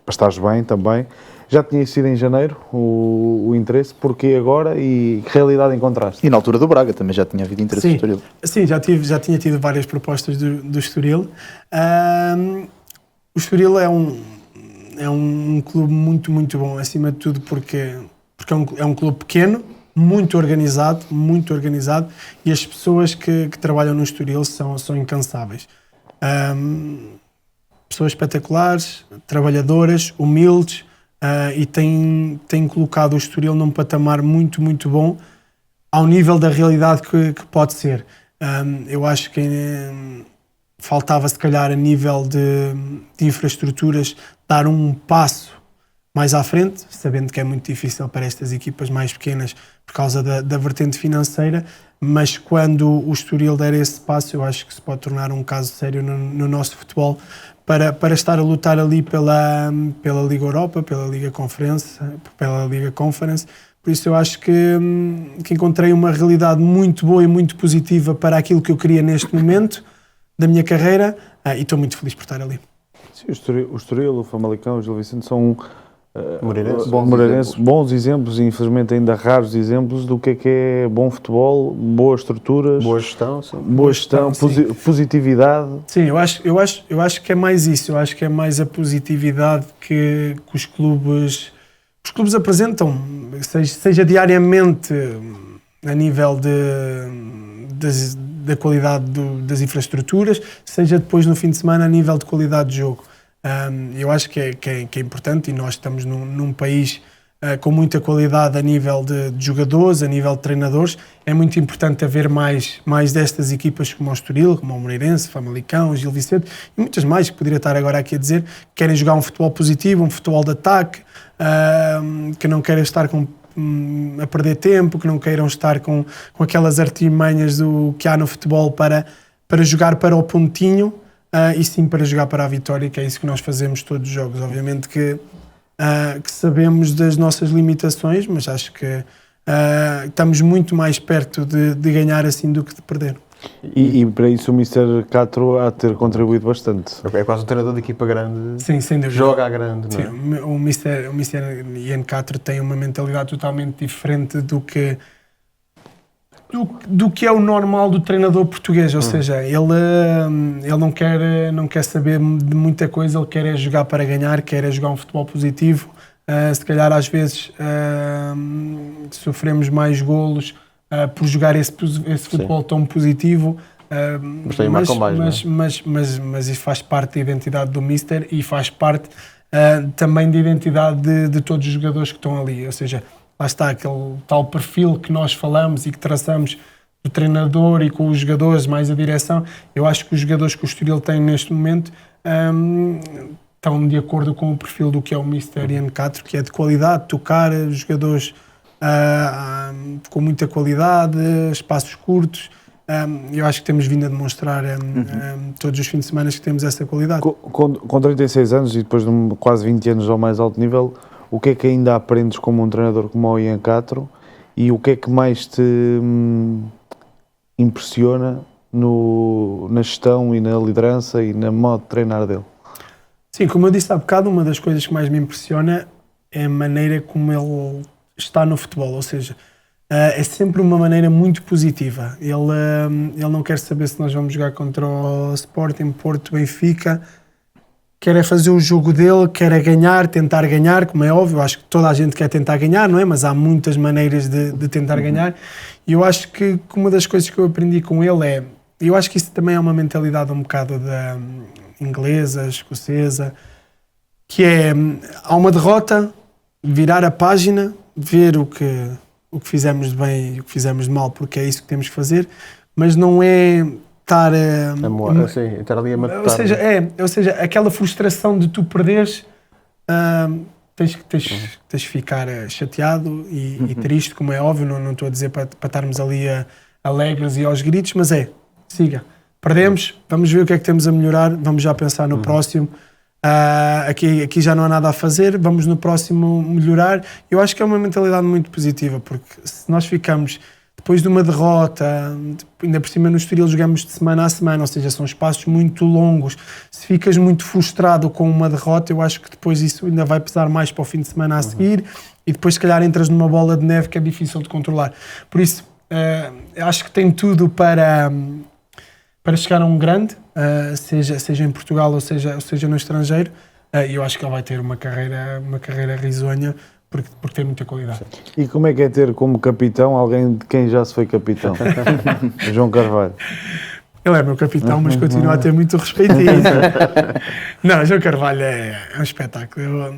para estares bem também. Já tinha sido em janeiro o interesse, porquê agora e que realidade encontraste? E na altura do Braga também já tinha havido interesse do Estoril. Sim, já tinha tido várias propostas do Estoril. O Estoril é um clube muito, muito bom, acima de tudo porque é um clube pequeno, muito organizado, e as pessoas que trabalham no Estoril são incansáveis. Pessoas espetaculares, trabalhadoras, humildes, e têm colocado o Estoril num patamar muito, muito bom ao nível da realidade que pode ser. Eu acho que faltava, se calhar, a nível de infraestruturas, dar um passo mais à frente, sabendo que é muito difícil para estas equipas mais pequenas por causa da vertente financeira, mas quando o Estoril der esse passo, eu acho que se pode tornar um caso sério no nosso futebol para estar a lutar ali pela Liga Europa, pela Liga Conference. Por isso eu acho que encontrei uma realidade muito boa e muito positiva para aquilo que eu queria neste momento da minha carreira, e estou muito feliz por estar ali. Sim, o Estoril, o Famalicão, o Gil Vicente são Moreirense. bons exemplos e infelizmente ainda raros exemplos do que é bom futebol, boas estruturas, Boa gestão, positividade. Sim, eu acho que é mais isso. Eu acho que é mais a positividade que os clubes apresentam, seja diariamente a nível da qualidade das infraestruturas, seja depois no fim de semana a nível de qualidade de jogo. Eu acho que é importante, e nós estamos num país com muita qualidade a nível de jogadores, a nível de treinadores. É muito importante haver mais destas equipas como o Estoril, como o Moreirense, o Famalicão, o Gil Vicente e muitas mais que poderia estar agora aqui a dizer, que querem jogar um futebol positivo, um futebol de ataque, que não querem estar a perder tempo, que não queiram estar com aquelas artimanhas que há no futebol para jogar para o pontinho, e sim para jogar para a vitória, que é isso que nós fazemos todos os jogos. Obviamente que sabemos das nossas limitações, mas acho que estamos muito mais perto de ganhar assim do que de perder. E para isso o Mr. Catro há de ter contribuído bastante. É quase um treinador de equipa grande. Sim, sem dúvida. Joga à grande, não é? Sim, o Mr. Ian Catro tem uma mentalidade totalmente diferente do que é o normal do treinador português, ou seja, ele não quer saber de muita coisa, ele quer é jogar para ganhar, quer é jogar um futebol positivo. Se calhar às vezes sofremos mais golos por jogar esse futebol tão positivo, mas isso faz parte da identidade do Mister e faz parte também da identidade de todos os jogadores que estão ali, ou seja, lá está aquele tal perfil que nós falamos e que traçamos do treinador e com os jogadores, mais a direção. Eu acho que os jogadores que o Estoril tem neste momento estão de acordo com o perfil do que é o Mr. Ian Catro, que é de qualidade, tocar jogadores com muita qualidade, espaços curtos. Eu acho que temos vindo a demonstrar todos os fins de semana que temos essa qualidade. Com 36 anos e depois de quase 20 anos ao mais alto nível, o que é que ainda aprendes como um treinador como o Ian Catro e o que é que mais te impressiona na gestão e na liderança e na modo de treinar dele? Sim, como eu disse há bocado, uma das coisas que mais me impressiona é a maneira como ele está no futebol, ou seja, é sempre uma maneira muito positiva. Ele não quer saber se nós vamos jogar contra o Sporting, Porto, Benfica. quer é fazer o jogo dele, quer é ganhar, tentar ganhar, como é óbvio. Eu acho que toda a gente quer tentar ganhar, não é? Mas há muitas maneiras de tentar ganhar. E eu acho que uma das coisas que eu aprendi com ele é... Eu acho que isso também é uma mentalidade um bocado da inglesa, escocesa, que é, há uma derrota, virar a página, ver o que fizemos de bem e o que fizemos de mal, porque é isso que temos que fazer, mas não é estar... estar ali a matar. Ou seja, aquela frustração de tu perderes, tens que ficar chateado e triste, como é óbvio, não estou a dizer para estarmos ali alegres e aos gritos, mas siga. Perdemos, vamos ver o que é que temos a melhorar, vamos já pensar no próximo. Aqui já não há nada a fazer, vamos no próximo melhorar. Eu acho que é uma mentalidade muito positiva, porque se nós ficamos depois de uma derrota, ainda por cima no Estoril jogamos de semana a semana, ou seja, são espaços muito longos, se ficas muito frustrado com uma derrota, eu acho que depois isso ainda vai pesar mais para o fim de semana a seguir e depois se calhar entras numa bola de neve que é difícil de controlar. Por isso, acho que tem tudo para chegar a um grande, seja em Portugal ou seja no estrangeiro, e eu acho que ele vai ter uma carreira risonha, porque tem muita qualidade. E como é que é ter como capitão alguém de quem já se foi capitão? João Carvalho. Ele é meu capitão, mas continua a ter muito respeito. Não, João Carvalho é um espetáculo.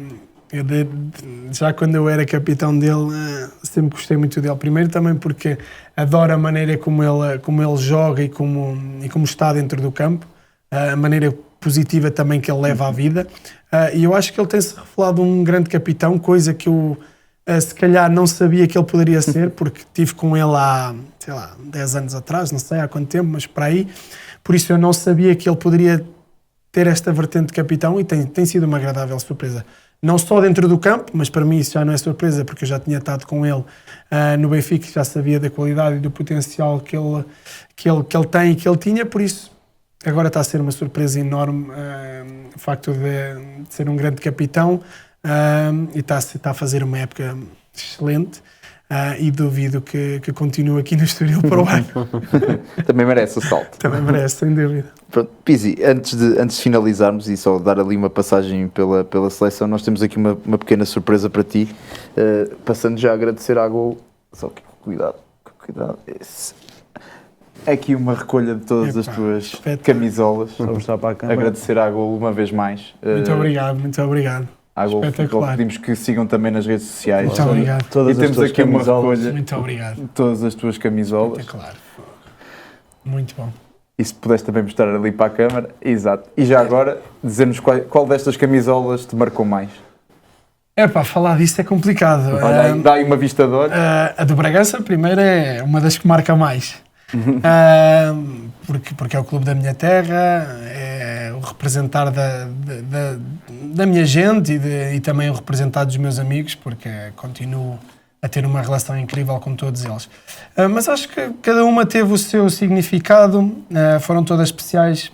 Já quando eu era capitão dele, sempre gostei muito dele. Primeiro também porque adoro a maneira como ele joga e como está dentro do campo, a maneira positiva também que ele leva à vida. E eu acho que ele tem-se revelado um grande capitão, coisa que eu se calhar não sabia que ele poderia ser, porque estive com ele há, 10 anos atrás, não sei há quanto tempo, mas para aí. Por isso eu não sabia que ele poderia ter esta vertente de capitão e tem sido uma agradável surpresa. Não só dentro do campo, mas para mim isso já não é surpresa, porque eu já tinha estado com ele no Benfica, já sabia da qualidade e do potencial que ele tem e que ele tinha, por isso agora está a ser uma surpresa enorme o facto de ser um grande capitão e está a fazer uma época excelente e duvido que continue aqui no Estoril para o ano. Também merece o salto. Também merece, sem dúvida. Pronto, Pizzi, antes de finalizarmos e só dar ali uma passagem pela seleção, nós temos aqui uma pequena surpresa para ti, passando já a agradecer à Gol. Só que cuidado. É aqui uma recolha de todas as tuas camisolas. Vou mostrar para a câmera. Agradecer à Gol uma vez mais. Muito obrigado. À Gol, pedimos que sigam também nas redes sociais. Muito obrigado. E temos aqui uma recolha muito obrigado. de todas as tuas camisolas. Claro. Muito bom. E se pudesse também mostrar ali para a câmara. Exato. E já agora, dizer-nos qual destas camisolas te marcou mais? Falar disso é complicado. Olha, dá aí uma vista de olho. A do Bragança, primeiro, é uma das que marca mais. Porque é o clube da minha terra, é o representar da minha gente e também o representar dos meus amigos, porque continuo a ter uma relação incrível com todos eles. Mas acho que cada uma teve o seu significado, foram todas especiais,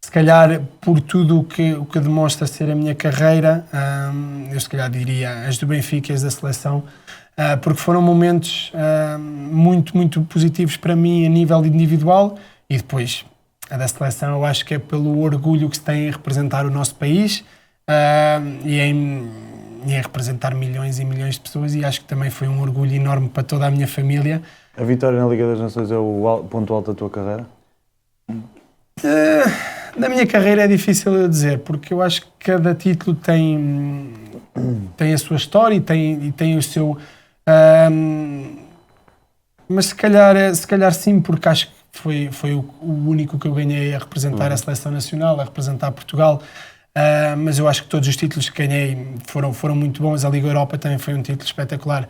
se calhar por tudo o que demonstra ser a minha carreira, eu se calhar diria as do Benfica e as da seleção, porque foram momentos muito, muito positivos para mim a nível individual e depois a da seleção eu acho que é pelo orgulho que se tem em representar o nosso país e em representar milhões e milhões de pessoas e acho que também foi um orgulho enorme para toda a minha família. A vitória na Liga das Nações é o ponto alto da tua carreira? Da minha carreira é difícil eu dizer, porque eu acho que cada título tem a sua história e tem o seu... mas se calhar sim, porque acho que foi o único que eu ganhei a representar a seleção nacional, a representar Portugal, mas eu acho que todos os títulos que ganhei foram muito bons. A Liga Europa também foi um título espetacular,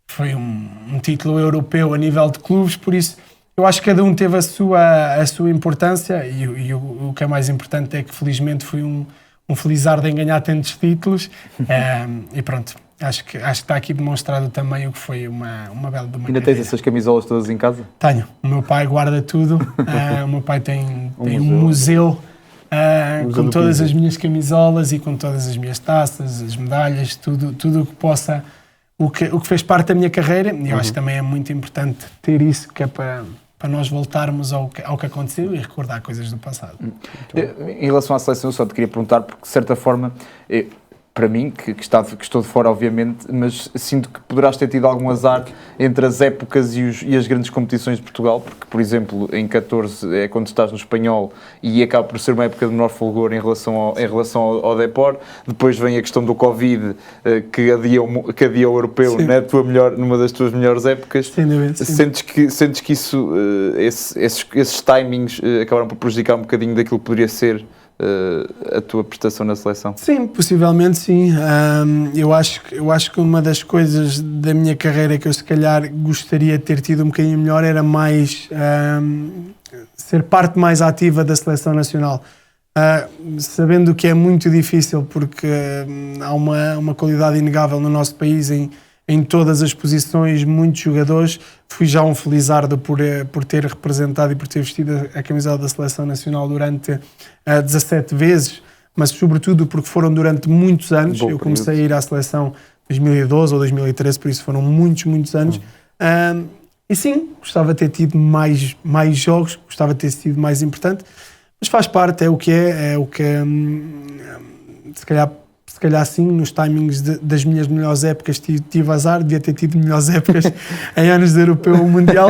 foi um título europeu a nível de clubes, por isso eu acho que cada um teve a sua importância e o que é mais importante é que felizmente fui um felizardo em ganhar tantos títulos e pronto. Acho que está aqui demonstrado também o que foi uma bela de uma Ainda carreira. tens essas camisolas todas em casa? Tenho. O meu pai guarda tudo. O meu pai tem um museu com todas as minhas camisolas e com todas as minhas taças, as medalhas, tudo o que possa... O que fez parte da minha carreira. E eu acho que também é muito importante ter isso, que é para para nós voltarmos ao que aconteceu e recordar coisas do passado. Em relação à seleção, eu só te queria perguntar, porque de certa forma, para mim, que estou de fora obviamente, mas sinto que poderás ter tido algum azar entre as épocas e as grandes competições de Portugal, porque, por exemplo, em 14 é quando estás no Espanhol e acaba por ser uma época de menor fulgor em relação ao Depor. Depois vem a questão do Covid, que adia o europeu numa das tuas melhores épocas. Sem dúvida, sim. Sentes que esses timings acabaram por prejudicar um bocadinho daquilo que poderia ser a tua prestação na seleção? Sim, possivelmente sim. Eu acho que uma das coisas da minha carreira que eu se calhar gostaria de ter tido um bocadinho melhor era mais ser parte mais ativa da seleção nacional. Sabendo que é muito difícil, porque há uma qualidade inegável no nosso país em todas as posições, muitos jogadores. Fui já um felizardo por ter representado e por ter vestido a camisola da Seleção Nacional durante 17 vezes, mas sobretudo porque foram durante muitos anos. Eu comecei a ir à seleção em 2012 ou 2013, por isso foram muitos anos. E sim, gostava de ter tido mais jogos, gostava de ter sido mais importante, mas faz parte, é o que se calhar sim, nos timings das minhas melhores épocas tive azar, devia ter tido melhores épocas em anos de europeu ou mundial,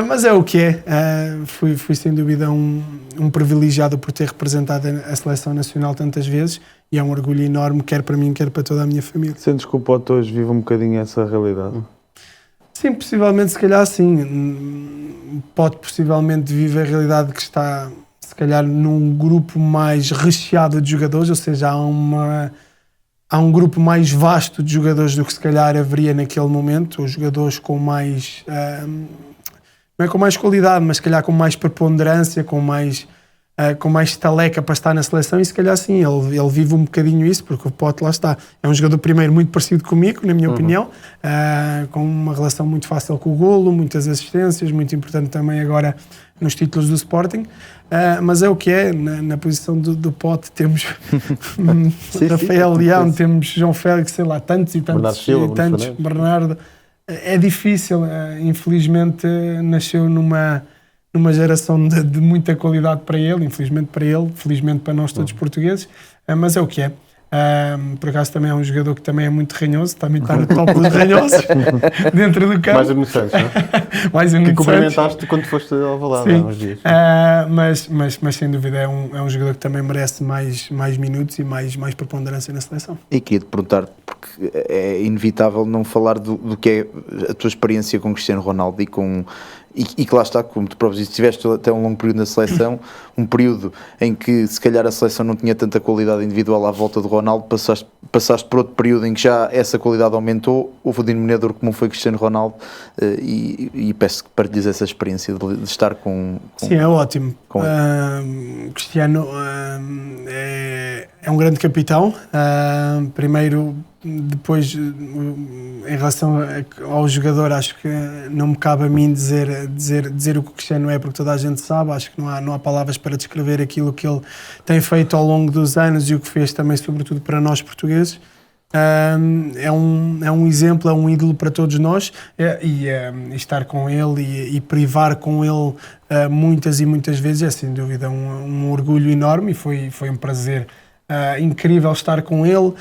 mas é o que é. Fui sem dúvida um privilegiado por ter representado a seleção nacional tantas vezes e é um orgulho enorme, quer para mim, quer para toda a minha família. Sentes que o Pote hoje vive um bocadinho essa realidade? Sim, possivelmente, se calhar sim. Pote possivelmente vive a realidade que está, se calhar, num grupo mais recheado de jogadores, ou seja, há um grupo mais vasto de jogadores do que se calhar haveria naquele momento, ou jogadores com mais, não é com mais qualidade, mas se calhar com mais preponderância, com mais taleca para estar na seleção, e se calhar sim, ele vive um bocadinho isso, porque o Pote lá está. É um jogador primeiro muito parecido comigo, na minha opinião, com uma relação muito fácil com o golo, muitas assistências, muito importante também agora nos títulos do Sporting, mas é o que é. Na posição do Pote temos Rafael Leão, temos João Félix, sei lá, tantos, Bernardo. É difícil, infelizmente nasceu numa geração de muita qualidade para ele, infelizmente para ele, felizmente para nós todos portugueses, mas é o que é. Por acaso também é um jogador que também é muito ranhoso, também está no top dos ranhosos dentro do campo. Mais um Santos, não é? Mais um que cumprimentaste quando foste ao Valado há uns dias. Mas sem dúvida é um jogador que também merece mais minutos e mais preponderância na seleção. E queria-te perguntar, porque é inevitável não falar do que é a tua experiência com Cristiano Ronaldo e que lá está, como tu próprio disseste, tiveste até um longo período na seleção, um período em que se calhar a seleção não tinha tanta qualidade individual à volta de Ronaldo, passaste por outro período em que já essa qualidade aumentou, houve o denominador comum foi Cristiano Ronaldo, e peço que partilhes essa experiência de estar com... Sim, é ótimo. Cristiano é um grande capitão, primeiro. Depois, em relação ao jogador, acho que não me cabe a mim dizer o que o Cristiano é, porque toda a gente sabe. Acho que não há palavras para descrever aquilo que ele tem feito ao longo dos anos e o que fez também, sobretudo para nós portugueses. É um exemplo, é um ídolo para todos nós, e estar com ele e privar com ele muitas e muitas vezes é sem dúvida um orgulho enorme, e foi um prazer incrível estar com ele,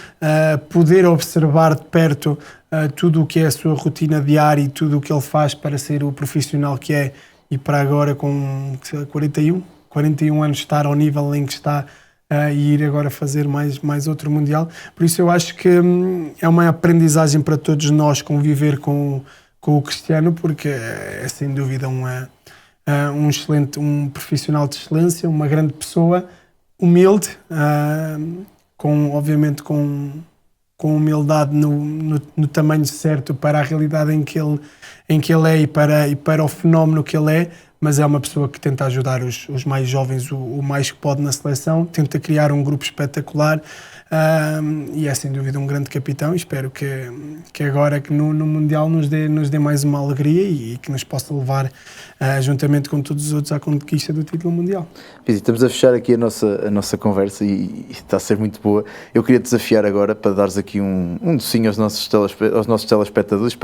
poder observar de perto tudo o que é a sua rotina diária e tudo o que ele faz para ser o profissional que é, e para agora com 41 anos estar ao nível em que está, e ir agora fazer mais outro Mundial. Por isso eu acho que é uma aprendizagem para todos nós conviver com o Cristiano, porque é sem dúvida um profissional de excelência, uma grande pessoa, humilde, obviamente com humildade no tamanho certo para a realidade em que ele é e para o fenómeno que ele é, mas é uma pessoa que tenta ajudar os mais jovens o mais que pode na seleção, tenta criar um grupo espetacular, e é sem dúvida um grande capitão, e espero que agora que no Mundial nos dê mais uma alegria e que nos possa levar, juntamente com todos os outros, à conquista do título mundial. Estamos a fechar aqui a nossa conversa e está a ser muito boa. Eu queria te desafiar agora para dares aqui um docinho aos nossos telespectadores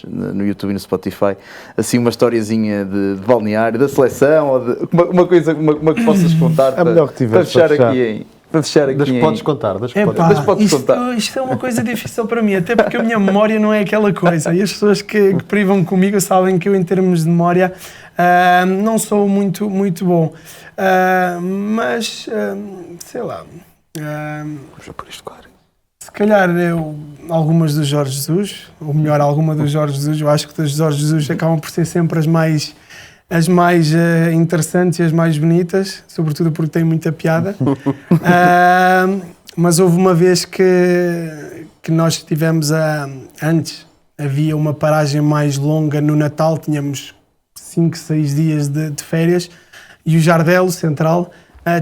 no YouTube e no Spotify, assim uma historiazinha de balneário balneário, da seleção, ou de, uma coisa uma que possas contar É melhor que tiveres para fechar para aqui em... Para fechar aqui Das que em... podes contar, das que podes. Epá, Mas podes contar. isto é uma coisa difícil para mim, até porque a minha memória não é aquela coisa. E as pessoas que privam comigo sabem que eu, em termos de memória, não sou muito bom. Mas, sei lá, Vamos já por isto, claro. se calhar algumas do Jorge Jesus, ou melhor, alguma do Jorge Jesus. Eu acho que das Jorge Jesus acabam por ser sempre as mais interessantes e as mais bonitas, sobretudo porque têm muita piada. Mas houve uma vez que nós tivemos antes, havia uma paragem mais longa no Natal, tínhamos 5, 6 dias de férias, e o Jardel, central,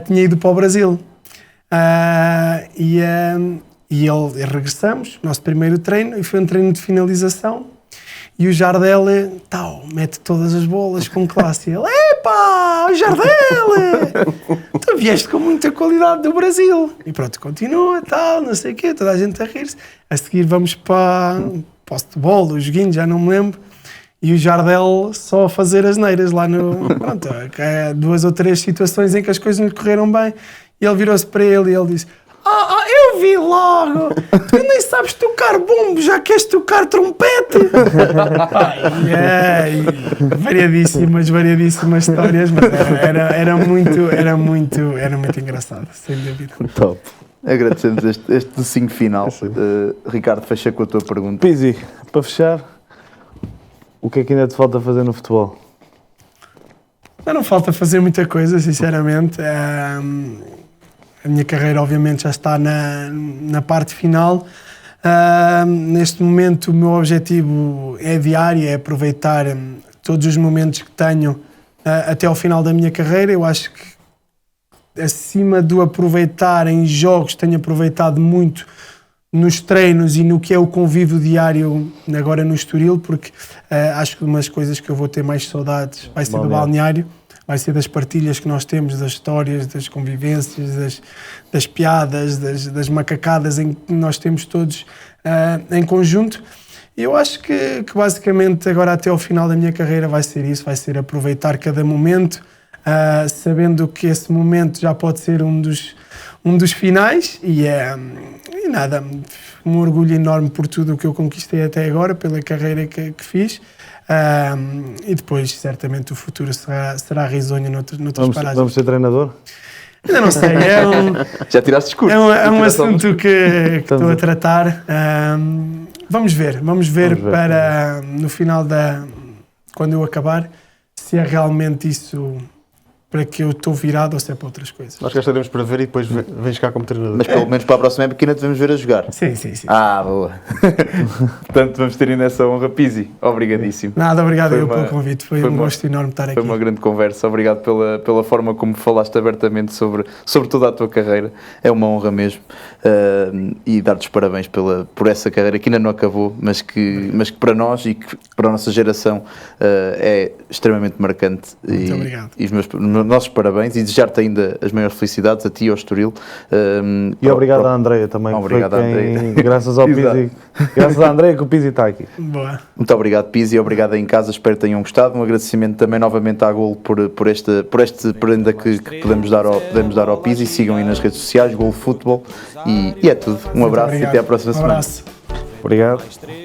tinha ido para o Brasil. E regressamos, nosso primeiro treino, e foi um treino de finalização. E o Jardel mete todas as bolas com classe. Ele, epá, Jardel! Tu vieste com muita qualidade do Brasil. E pronto, continua, tal, não sei o quê, toda a gente a rir-se. A seguir vamos para o futebol, o joguinho, já não me lembro. E o Jardel só a fazer asneiras lá no... Pronto, há 2 ou 3 situações em que as coisas não lhe correram bem. E ele virou-se para ele e ele disse... eu vi logo! Tu nem sabes tocar bombo, já queres tocar trompete! Variadíssimas histórias, mas era muito engraçado, sem dúvida. Top. Agradecemos este docinho final. Ricardo, fecha com a tua pergunta. Pizzi, para fechar, o que é que ainda te falta fazer no futebol? Não falta fazer muita coisa, sinceramente. A minha carreira, obviamente, já está na parte final. Neste momento, o meu objetivo é diário, é aproveitar todos os momentos que tenho até ao final da minha carreira. Eu acho que, acima do aproveitar em jogos, tenho aproveitado muito nos treinos e no que é o convívio diário agora no Estoril, porque acho que uma das coisas que eu vou ter mais saudades vai ser do balneário. Vai ser das partilhas que nós temos, das histórias, das convivências, das piadas, das macacadas em que nós temos todos em conjunto. E eu acho que basicamente agora até ao final da minha carreira vai ser isso, vai ser aproveitar cada momento, sabendo que esse momento já pode ser um dos finais e nada, um orgulho enorme por tudo o que eu conquistei até agora, pela carreira que fiz. E depois, certamente, o futuro será risonho noutras paragens. Vamos ser treinador? Ainda não sei, Já tiraste discurso. é um assunto que estou a tratar. Vamos ver para no final quando eu acabar, se é realmente isso para que eu estou virado ou se é para outras coisas. Nós cá estaremos para ver e depois vens cá como treinador. Mas pelo menos para a próxima época ainda devemos ver a jogar. Sim. Boa. Portanto, vamos ter nessa honra. Pizzi, obrigadíssimo. Nada, obrigado pelo convite. Foi um gosto enorme estar aqui. Foi uma grande conversa. Obrigado pela forma como falaste abertamente sobre toda a tua carreira. É uma honra mesmo. E dar-te os parabéns por essa carreira que ainda não acabou, mas que para nós e que para a nossa geração é extremamente marcante. Muito obrigado. E os nossos parabéns e desejar-te ainda as maiores felicidades a ti e ao Estoril. E obrigado à Andreia também. Obrigado à Andreia. Graças ao Pizzi. Graças à Andreia que o Pizzi está aqui. Boa. Muito obrigado, Pizzi, obrigado aí em casa, espero que tenham gostado. Um agradecimento também novamente à Gol por este prenda que podemos dar ao Pizzi. Sigam aí nas redes sociais, Gol Futebol, e é tudo. Um abraço e até à próxima semana. Abraço. Obrigado. Mais 3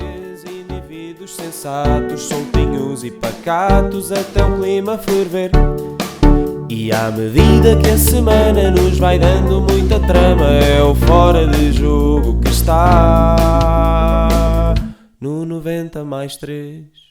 indivíduos sensatos, soltinhos e pacatos, até o clima ferver. E à medida que a semana nos vai dando muita trama, é o fora de jogo que está no 90 mais 3.